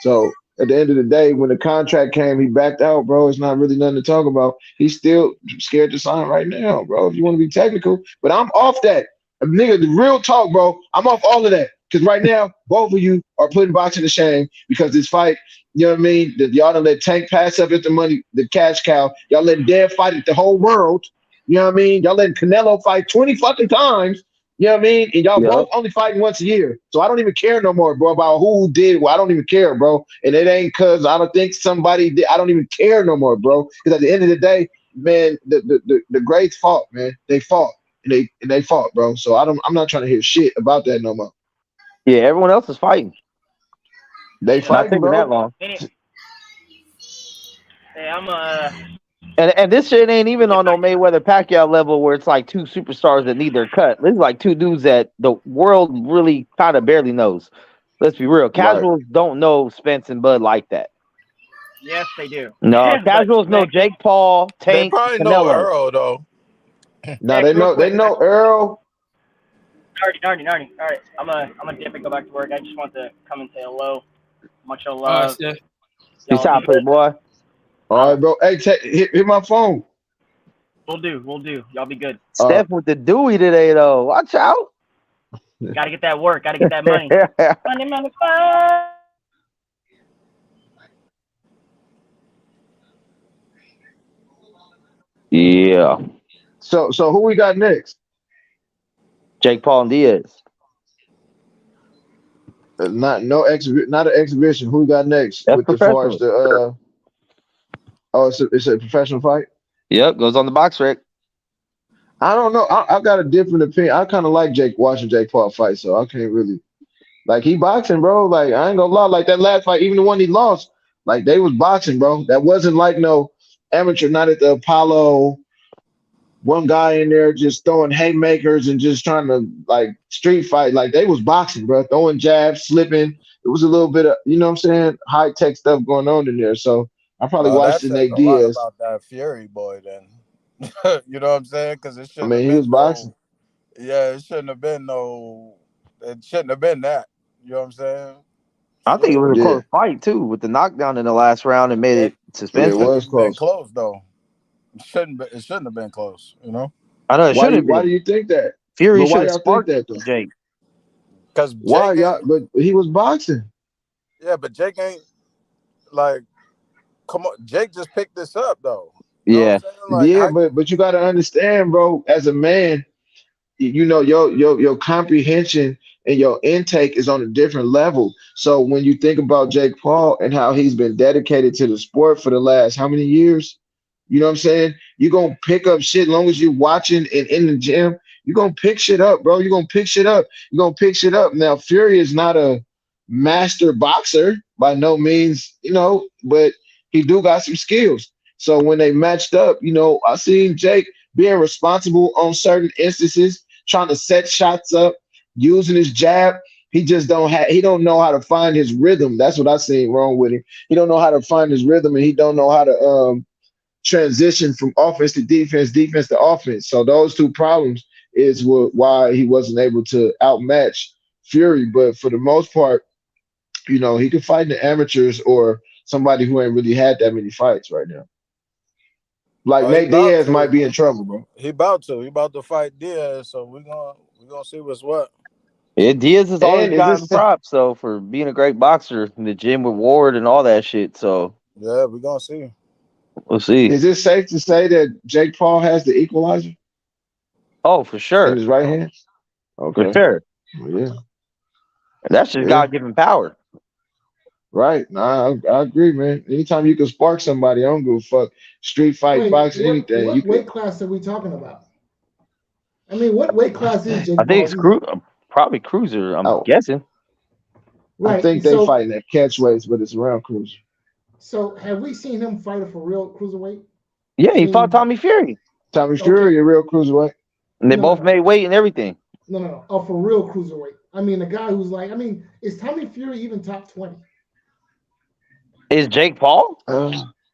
So at the end of the day, when the contract came, he backed out, bro. It's not really nothing to talk about. He's still scared to sign right now, bro. If you want to be technical, but I'm off that. Nigga, the real talk, bro. I'm off all of that. Because right now, both of you are putting boxing to shame because this fight, you know what I mean? That y'all done let Tank pass up at the money, the cash cow. Y'all letting Dev fight it the whole world. You know what I mean? Y'all letting Canelo fight 20 fucking times. You know what I mean? And y'all both only fighting once a year. So I don't even care no more, bro, about who did what. I don't even care, bro. And it ain't because I don't think somebody did. I don't even care no more, bro. Because at the end of the day, man, the greats fought, man. They fought. And they fought, bro. So I'm not trying to hear shit about that no more. Yeah, everyone else is fighting. They Not fighting, taking that bro. long. Hey, I'm And this shit ain't even on no Mayweather Pacquiao level where it's like two superstars that need their cut. This is like two dudes that the world really kind of barely knows. Let's be real. Casuals don't know Spence and Bud like that. Yes, they do. No, casuals know Jake Paul, They Tank, probably know Canelo. Earl though. Now they know Earl. Nardy. All right, I'm gonna dip and go back to work. I just want to come and say hello. Much All love. right, Steph. Peace out, Playboy. All right, bro. Hey, hit my phone. We'll do. Y'all be good. Steph with the Dewey today, though. Watch out. Gotta get that work. Gotta get that money. money. Yeah. So who we got next? Jake Paul and Diaz. Not an exhibition. Who we got next? That's With the far as professional. it's a professional fight. Yep, goes on the box rec. I don't know. I got a different opinion. I kind of like watching Jake Paul fight, so I can't really like he boxing, bro. Like I ain't gonna lie, like that last fight, even the one he lost, like they was boxing, bro. That wasn't like no amateur, not at the Apollo. One guy in there just throwing haymakers and just trying to like street fight. Like they was boxing, bro. Throwing jabs, slipping. It was a little bit of, you know what I'm saying, high tech stuff going on in there. So I probably watched That the says Nate a lot Diaz. about that Fury boy then. You know what I'm saying? Because it shouldn't I mean, have he was been boxing. it shouldn't have been it shouldn't have been that. You know what I'm saying? I think it was a Yeah. close fight, too, with the knockdown in the last round and made it Yeah, it suspensive. was Been close. close though. It shouldn't have been close, you know? I know it Why shouldn't do have been. you think that? Fury But should why have y'all think sparked that though? Jake. Because Why Jake y'all? ain't But he was boxing. but Jake ain't like come on, Jake just picked this up though. You know what I'm Yeah. saying? Like Yeah, how but you got to understand, bro. As a man, you know your comprehension and your intake is on a different level. So when you think about Jake Paul and how he's been dedicated to the sport for the last how many years, you know what I'm saying? You're gonna pick up shit long as you're watching and in the gym. You're gonna pick shit up, bro. You're gonna pick shit up. You're gonna pick shit up. Now, Fury is not a master boxer by no means, you know, but he do got some skills. So when they matched up, you know, I seen Jake being responsible on certain instances, trying to set shots up, using his jab. He don't know how to find his rhythm. That's what I seen wrong with him. He don't know how to find his rhythm, and he don't know how to transition from offense to defense, defense to offense. So those two problems is why he wasn't able to outmatch Fury. But for the most part, you know, he could fight the amateurs or somebody who ain't really had that many fights right now. Like he Nate about Diaz to. might be in trouble, bro. He about to. He about to fight Diaz, so we gonna see what's what. Yeah, Diaz has always And is gotten this props, so for being a great boxer in the gym with Ward and all that shit. So Yeah, we gonna see. we'll see. is it safe to say that Jake Paul has the equalizer Oh, for in sure. his right hand? For Okay. sure. Yeah. That's just Yeah. God given power. Right. Nah, I agree, man. Anytime you can spark somebody, I don't give a fuck. Street fight, Wait, boxing, anything. You what could weight class are we talking about? I mean, what weight class is Jake I think Paul? it's probably cruiser. I'm Oh, guessing. I Right. think they fighting at catchweights, but it's around cruiser. So have we seen him fight for real cruiserweight? Yeah, I he fought mean, Tommy Fury. Tommy okay. Fury, a real cruiserweight. And they No, both no, made weight and everything. no. Oh, for real cruiserweight. I mean, a guy who's like, I mean, is Tommy Fury even top 20? Is Jake Paul?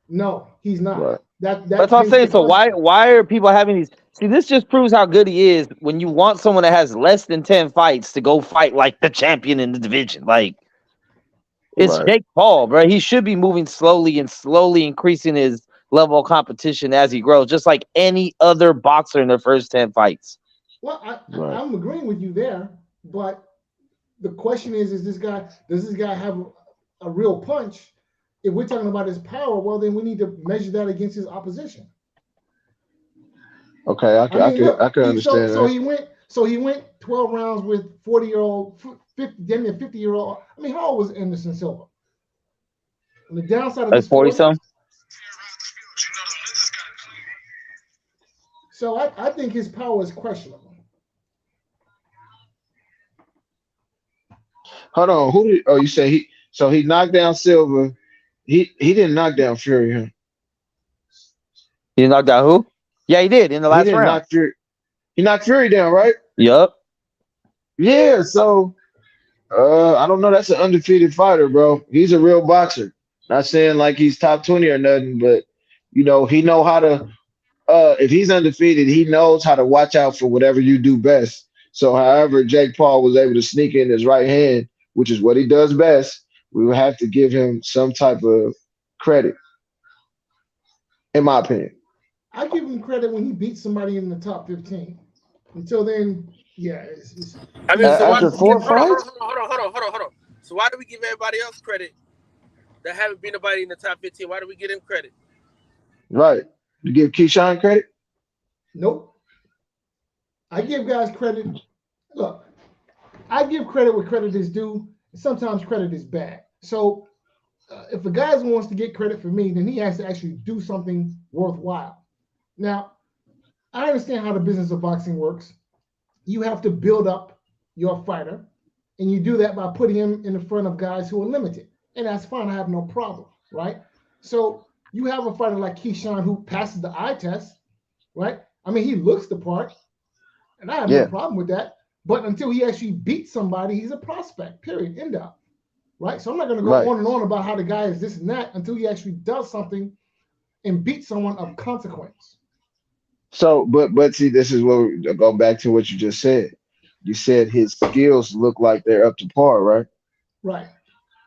No, he's not. Right. That's what I'm saying. So why are people having these? See, this just proves how good he is when you want someone that has less than 10 fights to go fight like the champion in the division. Like, it's Right. Jake Paul, bro. He should be moving slowly and slowly increasing his level of competition as he grows, just like any other boxer in their first 10 fights. Well, I'm agreeing with you there, but the question is does this guy have a real punch? If we're talking about his power, well, then we need to measure that against his opposition. Okay, I can understand that. So he went 12 rounds with 40-year-old, 50-year-old. I mean, how old was Anderson Silva? On the downside of his 40-some. So I think his power is questionable. Hold on, you say he knocked down Silva. He didn't knock down Fury, huh? He knocked down who? Yeah, he did in the last round. He knocked Fury down, right? Yup. Yeah, so I don't know. That's an undefeated fighter, bro. He's a real boxer. Not saying like he's top 20 or nothing, but he know how to if he's undefeated, he knows how to watch out for whatever you do best. So however Jake Paul was able to sneak in his right hand, which is what he does best, we will have to give him some type of credit, in my opinion. I give him credit when he beats somebody in the top 15. Until then, yeah. I mean, so after 4 fights? Hold on. So why do we give everybody else credit that haven't beat nobody in the top 15? Why do we give him credit? Right. You give Keyshawn credit? Nope. I give guys credit. Look, I give credit where credit is due. Sometimes credit is bad. So if a guy wants to get credit for me, then he has to actually do something worthwhile. Now, I understand how the business of boxing works. You have to build up your fighter, and you do that by putting him in the front of guys who are limited. And that's fine. I have no problem, right? So you have a fighter like Keyshawn who passes the eye test, right? I mean, he looks the part, and I have no problem with that. But until he actually beats somebody, he's a prospect, period, end up, right? So I'm not going to go on and on about how the guy is this and that until he actually does something and beats someone of consequence. So, but see, this is where we go back to what you just said. You said his skills look like they're up to par, right? Right.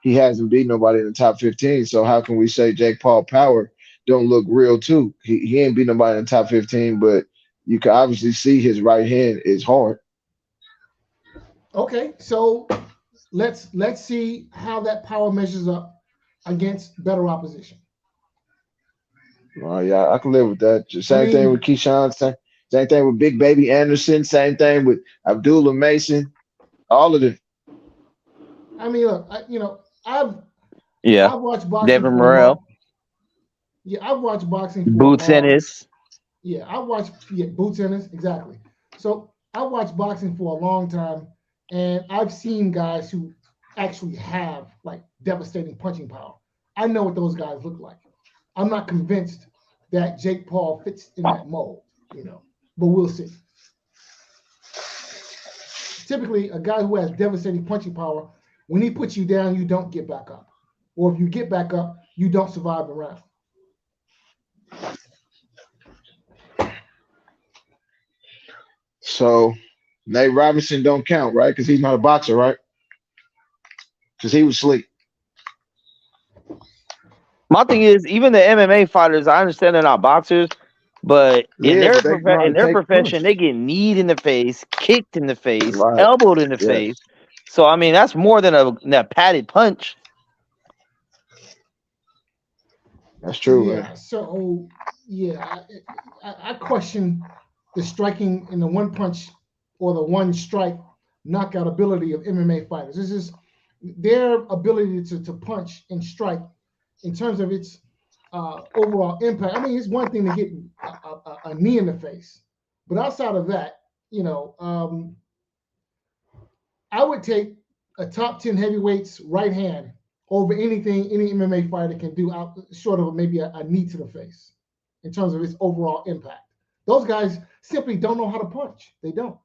He hasn't beat nobody in the top 15. So how can we say Jake Paul power don't look real too? He ain't beat nobody in the top 15, but you can obviously see his right hand is hard. Okay, so let's see how that power measures up against better opposition. Yeah, I can live with that. Same thing with Keyshawn. Same thing with Big Baby Anderson. Same thing with Abdullah Mason. All of them. I mean, look, I've watched boxing. Devin Morrell. Yeah, I've watched boxing. Boots Ennis. Yeah, I watched Boots Ennis, exactly. So I watched boxing for a long time, and I've seen guys who actually have like devastating punching power. I know what those guys look like. I'm not convinced that Jake Paul fits in that mold, but we'll see. Typically, a guy who has devastating punching power, when he puts you down, you don't get back up. Or if you get back up, you don't survive the round. So Nate Robinson don't count, right? Because he's not a boxer, right? Because he was asleep. My thing is, even the MMA fighters, I understand they're not boxers, but in their profession, they get kneed in the face, kicked in the face, elbowed in the face. So, I mean, that's more than a padded punch. That's true, man. So, I question the striking in the one punch or the one strike knockout ability of MMA fighters. This is their ability to punch and strike in terms of its overall impact. I mean, it's one thing to get a knee in the face, but outside of that, I would take a top 10 heavyweights right hand over anything any MMA fighter can do out short of maybe a knee to the face in terms of its overall impact. Those guys simply don't know how to punch. They don't.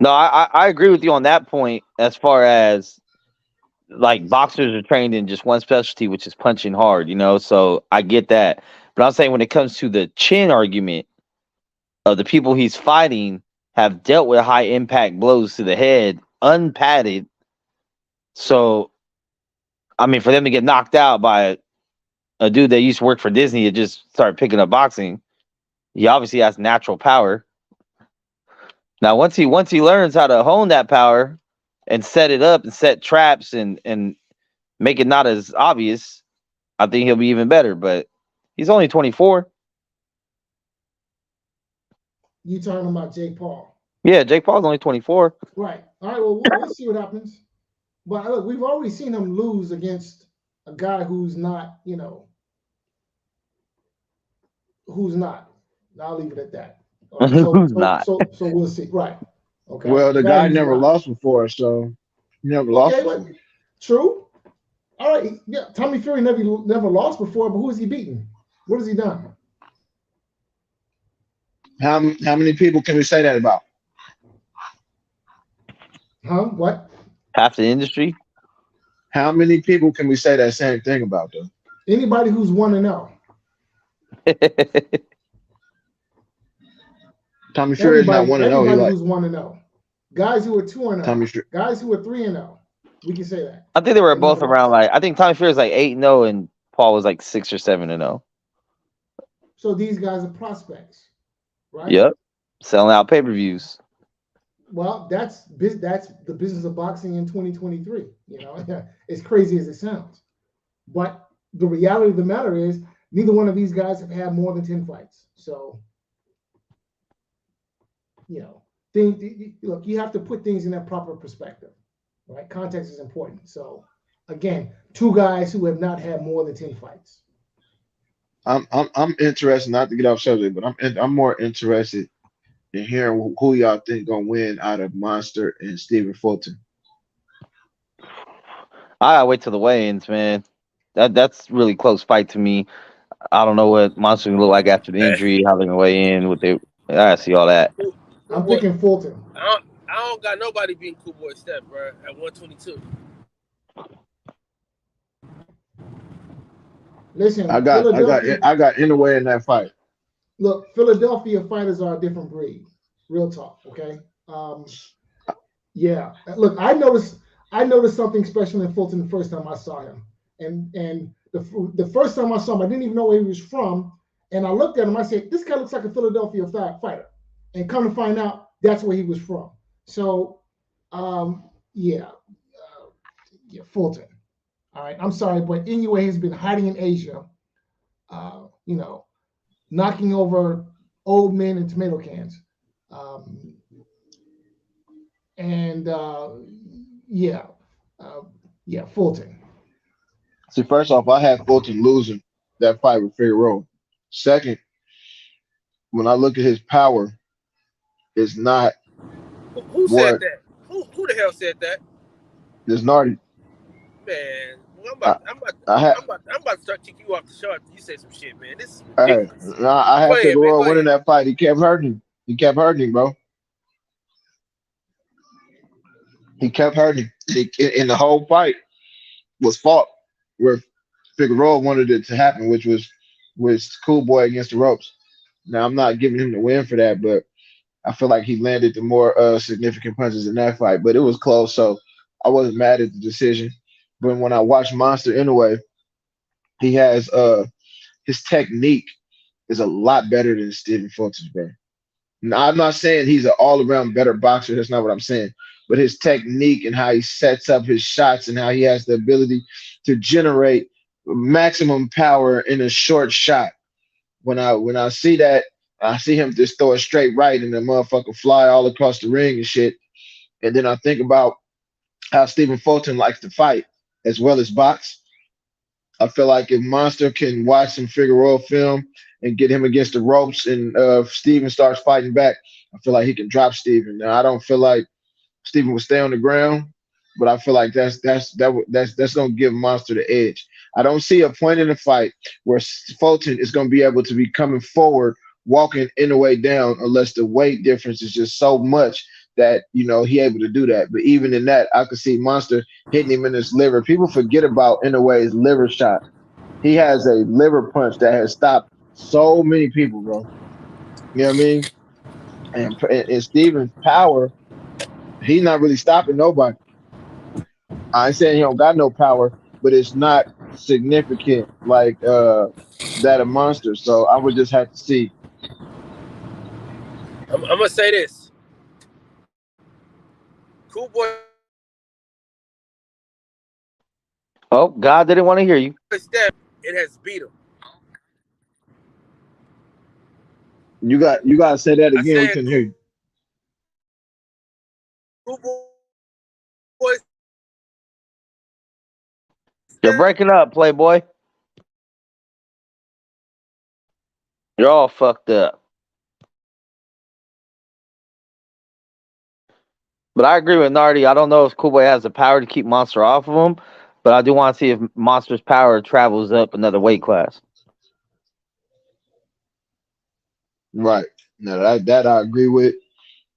No, I agree with you on that point as far as like boxers are trained in just one specialty, which is punching hard, so I get that. But I'm saying when it comes to the chin argument of the people he's fighting have dealt with high impact blows to the head, unpadded. So, I mean, for them to get knocked out by a dude that used to work for Disney and just started picking up boxing, he obviously has natural power. Now, once he learns how to hone that power and set it up and set traps and make it not as obvious, I think he'll be even better. But he's only 24. You talking about Jake Paul? Yeah, Jake Paul's only 24. Right. All right. Well, we'll see what happens. But look, we've already seen him lose against a guy who's not, who's not. I'll leave it at that. Who's not? So we'll see. Right. Okay. Well, the guy never lost before, so he never lost. Okay, true. All right. Yeah, Tommy Fury never lost before, but who has he beaten? What has he done? How many people can we say that about? Huh? What? Half the industry. How many people can we say that same thing about, though? Anybody who's 1-0. Tommy Fury is not 1-0. Everybody who's 1-0. Guys who are 2-0. Guys who are 3-0. We can say that. I think they were both around I think Tommy Fury is 8-0 and Paul was 6 or 7-0. So these guys are prospects, right? Yep, selling out pay-per-views. Well, that's the business of boxing in 2023. As crazy as it sounds, but the reality of the matter is neither one of these guys have had more than 10 fights. So, look, you have to put things in their proper perspective, right? Context is important. So, again, two guys who have not had more than 10 fights. I'm interested, not to get off subject, but I'm more interested in hearing who y'all think gonna win out of Monster and Stephen Fulton. I gotta wait till the weigh-ins, man. That's really close fight to me. I don't know what Monster gonna look like after the injury, how they're gonna weigh in. I gotta see all that. I'm thinking Fulton. I don't got nobody beating Cool Boy Steph, bro, at 122. Listen, I got Inoue in that fight. Look, Philadelphia fighters are a different breed. Real talk, okay? Yeah. Look, I noticed something special in Fulton the first time I saw him, and the first time I saw him, I didn't even know where he was from, and I looked at him. I said, "This guy looks like a Philadelphia fighter," and come to find out, that's where he was from. So, Fulton. All right, I'm sorry, but Inoue has been hiding in Asia, knocking over old men in tomato cans. Fulton. See, first off, I had Fulton losing that fight with Figueroa. Second, when I look at his power, it's not. Who said that? Who the hell said that? It's Nardi. Man, well, I'm about to start kicking you off the show after you say some shit, man. This is ridiculous. I had Figueroa winning that fight. He kept hurting him. Bro. He kept hurting. In the whole fight was fought where Figueroa wanted it to happen, which was Cool Boy against the ropes. Now, I'm not giving him the win for that, but I feel like he landed the more significant punches in that fight. But it was close, so I wasn't mad at the decision. But when I watched Monster Inoue, he has his technique is a lot better than Stephen Fulton's, bro. Now, I'm not saying he's an all-around better boxer. That's not what I'm saying. But his technique and how he sets up his shots and how he has the ability to generate maximum power in a short shot. When I see that, I see him just throw a straight right and the motherfucker fly all across the ring and shit. And then I think about how Stephen Fulton likes to fight as well as box. I feel like if Monster can watch some Figueroa film and get him against the ropes, and Steven starts fighting back, I feel like he can drop Steven. Now I don't feel like Steven will stay on the ground, but I feel like that's gonna give Monster the edge. I don't see a point in the fight where Fulton is gonna be able to be coming forward, walking in the way down, unless the weight difference is just so much that he able to do that. But even in that, I could see Monster hitting him in his liver. People forget about Inoue's liver shot. He has a liver punch that has stopped so many people, bro. You know what I mean? And Steven's power, he's not really stopping nobody. I ain't saying he don't got no power, but it's not significant like that of Monster. So I would just have to see. I'm gonna say this. Cool boy. Oh, God didn't want to hear you. Step, it has beat him. You got to say that again. We said couldn't hear you. Cool boy. You're breaking up, Playboy. You're all fucked up. But I agree with Nardi. I don't know if Coolboy has the power to keep Monster off of him, but I do want to see if Monster's power travels up another weight class. Right. No, that I agree with.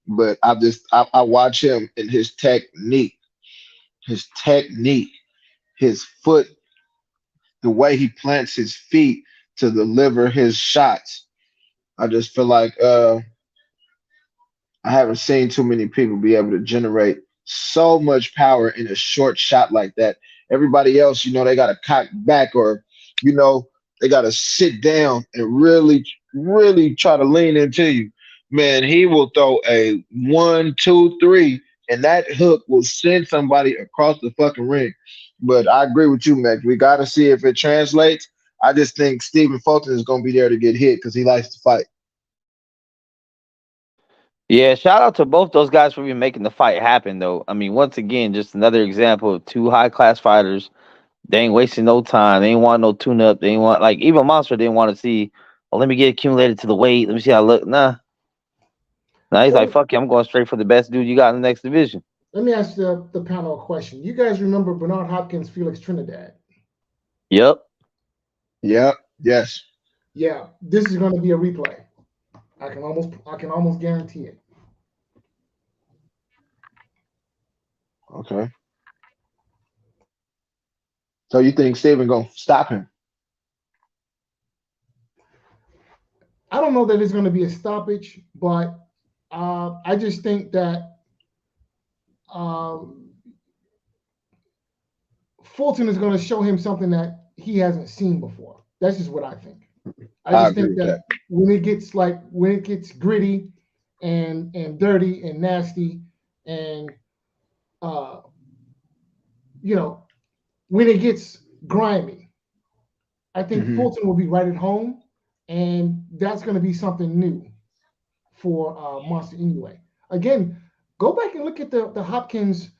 But I watch him and his technique, his foot, the way he plants his feet to deliver his shots. I just feel like I haven't seen too many people be able to generate so much power in a short shot like that. Everybody else, they got to cock back, or, they got to sit down and really, really try to lean into you. Man, he will throw a 1, 2, 3, and that hook will send somebody across the fucking ring. But I agree with you, Max. We got to see if it translates. I just think Stephen Fulton is going to be there to get hit because he likes to fight. Yeah, shout out to both those guys for even making the fight happen, though. I mean, once again, just another example of two high-class fighters. They ain't wasting no time. They ain't want no tune-up. They ain't want, like, even Monster didn't want to see, oh, let me get accumulated to the weight. Let me see how I look. Nah. Now he's like, fuck you, I'm going straight for the best dude you got in the next division. Let me ask the panel a question. You guys remember Bernard Hopkins, Felix Trinidad? Yep. Yep. Yes. Yeah, this is going to be a replay. I can almost guarantee it. Okay. So you think Steven gonna stop him? I don't know that it's going to be a stoppage, but I just think that Fulton is going to show him something that he hasn't seen before. That's just what I think. I just think that when it gets gritty and dirty and nasty and when it gets grimy, I think Fulton will be right at home, and that's going to be something new for Monster Inoue. Again, go back and look at the Hopkins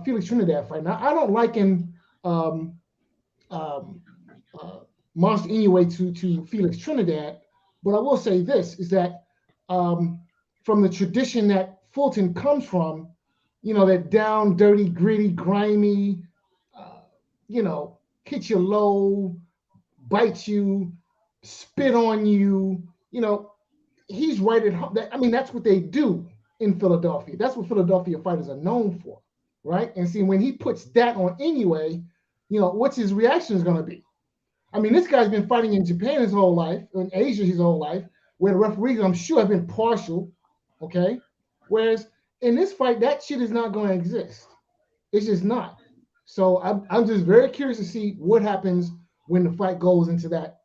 Felix Trinidad fight. Now, I don't liken Monster Inoue to Felix Trinidad, but I will say this is that from the tradition that Fulton comes from, that down, dirty, gritty, grimy, hit you low, bite you, spit on you, he's right at home. I mean, that's what they do in Philadelphia. That's what Philadelphia fighters are known for, right? And see, when he puts that on Inoue, what's his reaction is going to be? I mean, this guy's been fighting in Japan his whole life, in Asia his whole life, where the referees, I'm sure, have been partial, okay? Whereas in this fight, that shit is not going to exist. It's just not. So I'm just very curious to see what happens when the fight goes into that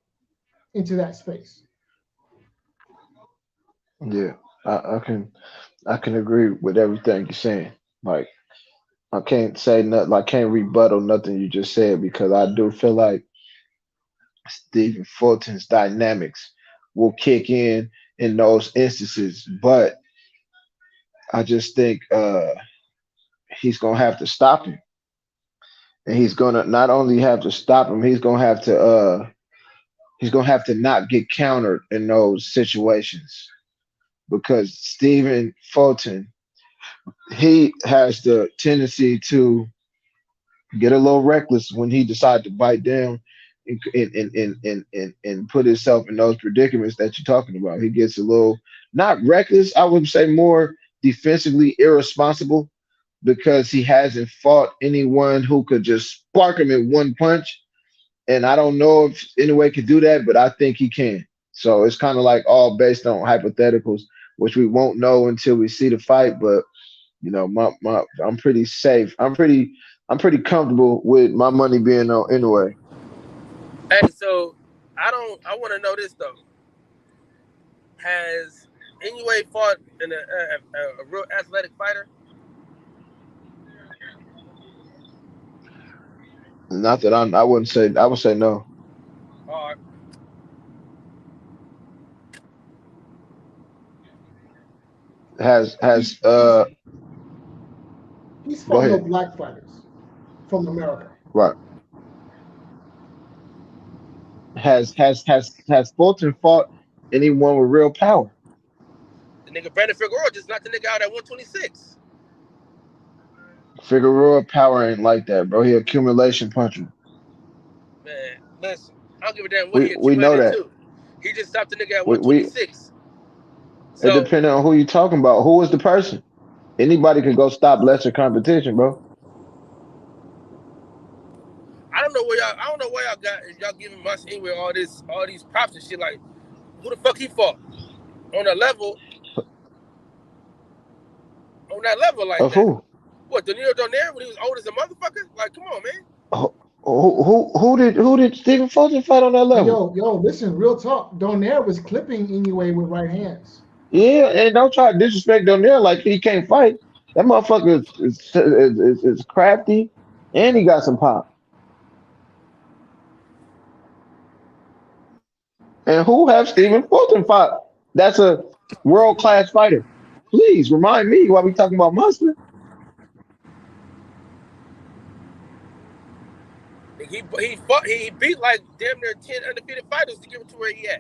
space. Yeah, I can agree with everything you're saying. Like, I can't say nothing. I can't rebuttal nothing you just said because I do feel like Stephen Fulton's dynamics will kick in those instances, but I just think he's gonna have to stop him. and he's gonna not only have to stop him, he's gonna have to not get countered in those situations because Stephen Fulton, he has the tendency to get a little reckless when he decides to bite down and put himself in those predicaments that you're talking about. He gets a little not reckless, I would say more defensively irresponsible because he hasn't fought anyone who could just spark him in one punch. And I don't know if anyone can do that, but I think he can. So it's kind of like all based on hypotheticals, which we won't know until we see the fight. But I'm pretty safe. I'm pretty comfortable with my money being on anyway. Hey, so I want to know this though. Has anyway fought in a real athletic fighter? Not that I wouldn't say. I would say no. All right. Has He's Go fought no ahead. black fighters from America. Right. Has Fulton fought anyone with real power? The nigga Brandon Figueroa just knocked the nigga out at 126. Figueroa power ain't like that, bro. He accumulation puncher. Man, listen, I don't give a damn what he We know accumulated that. to. He just stopped the nigga at We 126. It So depends on who you talking about. Who is the person? Anybody could go stop lesser competition, bro. I don't know where y'all got y'all giving us anywhere all these props and shit. Like, who the fuck he fought on that level like Of that? who? What, Danilo Donaire when he was old as a motherfucker? Like, come on, man. Who did Stephen Fulton fight on that Hey, level? yo, listen, real talk. Donaire was clipping Inoue with right hands. Yeah, and don't try to disrespect Donnell like he can't fight. That motherfucker is crafty, and he got some pop. And who have Stephen Fulton fought? That's a world class fighter. Please remind me while we talking about Monster. He beat like damn near 10 undefeated fighters to get to where he at.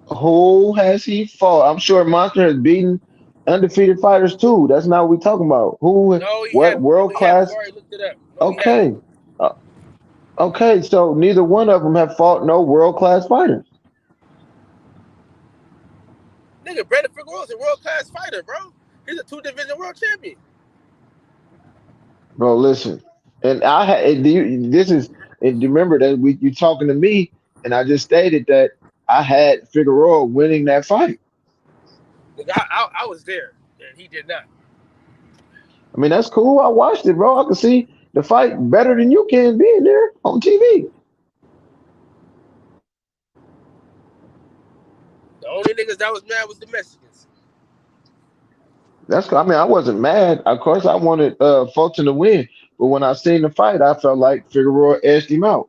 Who has he fought? I'm sure Monster has beaten undefeated fighters too. That's not what we talking about. Who? No, he What haven't. No, world he haven't. I've class? already looked it up. No, he haven't. Okay, uh, okay. So neither one of them have fought no world class fighters. Nigga, Brandon Figueroa is a world class fighter, bro. He's a 2-division world champion. Bro, listen, and I had this is and remember that you talking to me, and I just stated that I had Figueroa winning that fight. Nigga, I was there, and he did not. I mean, that's cool. I watched it, bro. I can see the fight better than you can being there on TV. The only niggas that was mad was the Mexicans. I mean, I wasn't mad. Of course, I wanted Fulton to win, but when I seen the fight, I felt like Figueroa edged him out.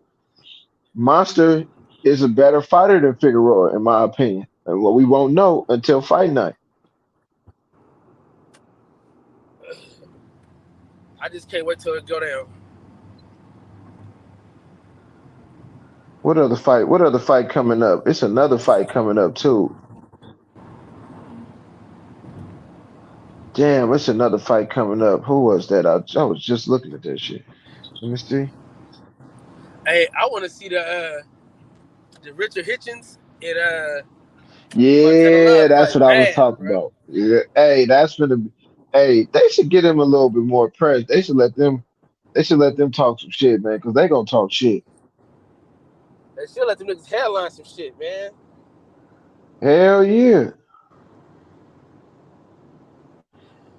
Monster is a better fighter than Figueroa, in my opinion. And what we won't know until fight night. I just can't wait till it go down. What other fight? What other fight coming up? It's another fight coming up too. Damn, it's another fight coming up. Who was that? I was just looking at that shit. Let me see. Hey, I want to see the Richard Hitchens and Yeah, that's what I was bad, talking bro. about. Yeah. Hey, that's gonna be. Hey, they should get him a little bit more press. They should let them. They should let them talk some shit, man, because they gonna talk shit. They should let them niggas headline some shit, man. Hell yeah.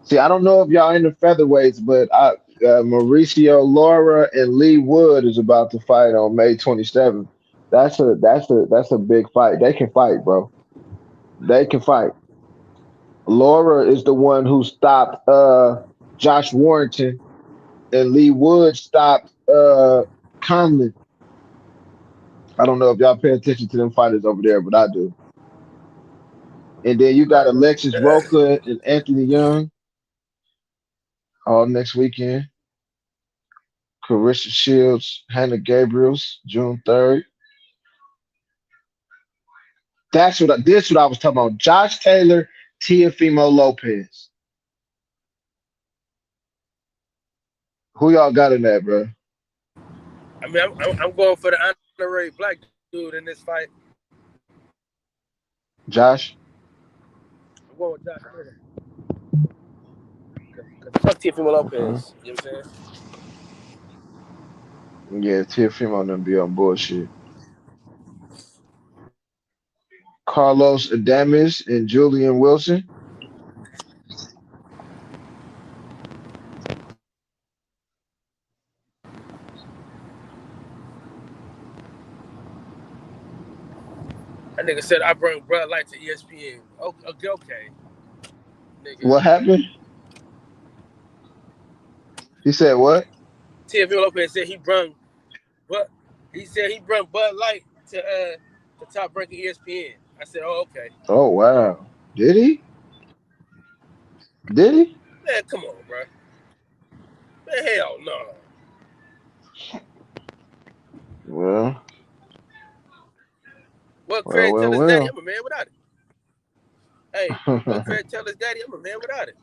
See, I don't know if y'all in the featherweights, but Mauricio Lara and Lee Wood is about to fight on May 27th. That's a big fight. They can fight, bro. They can fight. Lara is the one who stopped Josh Warrington, and Lee Wood stopped Conlon. I don't know if y'all pay attention to them fighters over there, but I do. And then you got Alexis Roca and Anthony Young all next weekend. Carissa Shields, Hannah Gabriels, June 3rd. This what I was talking about. Josh Taylor, Teofimo Lopez. Who y'all got in that, bro? I mean, I'm going for the honorary black dude in this fight. Josh? I'm going with Josh Taylor. Fuck Teofimo Lopez. You know what I'm saying? Yeah, Teofimo done be on bullshit. Carlos Adames and Julian Wilson. That nigga said I bring Bud Light to ESPN. Okay. Nigga. What happened? He said what? Teofimo Lopez said he brought Bud Light to top ranking ESPN. I said, oh, okay. Oh wow. Did he? Did he? Man, come on, bro. Man, hell no. Well. What Craig tell his daddy, I'm a man without it. Hey, what Craig tell his daddy, I'm a man without it.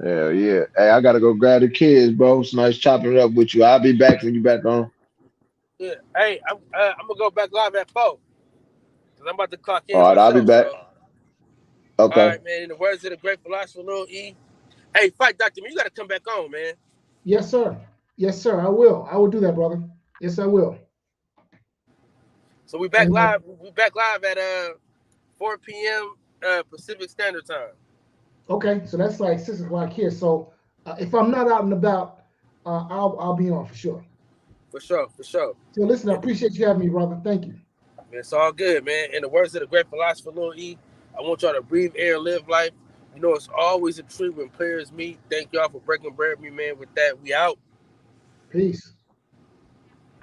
Hell yeah. Hey, I gotta go grab the kids, bro. It's nice chopping it up with you. I'll be back when you back on. Yeah. Hey, I'm gonna go back live at 4. Cause I'm about to clock in. All right, myself, I'll be back. So. Okay. All right, man. In the words of the great philosopher, Lil E. Hey, Fight Doctor, man, you gotta come back on, man. Yes, sir. Yes, sir. I will. I will do that, brother. Yes, I will. So we back live. We back live at 4 p.m. Pacific Standard Time. Okay, so that's like 6 o'clock here. So if I'm not out and about, I'll be on for sure. For sure. So listen, I appreciate you having me, brother. Thank you. Man, it's all good, man. In the words of the great philosopher Lil E, I want y'all to breathe air and live life. You know, it's always a treat when players meet. Thank y'all for breaking bread with me, man. With that, we out. Peace.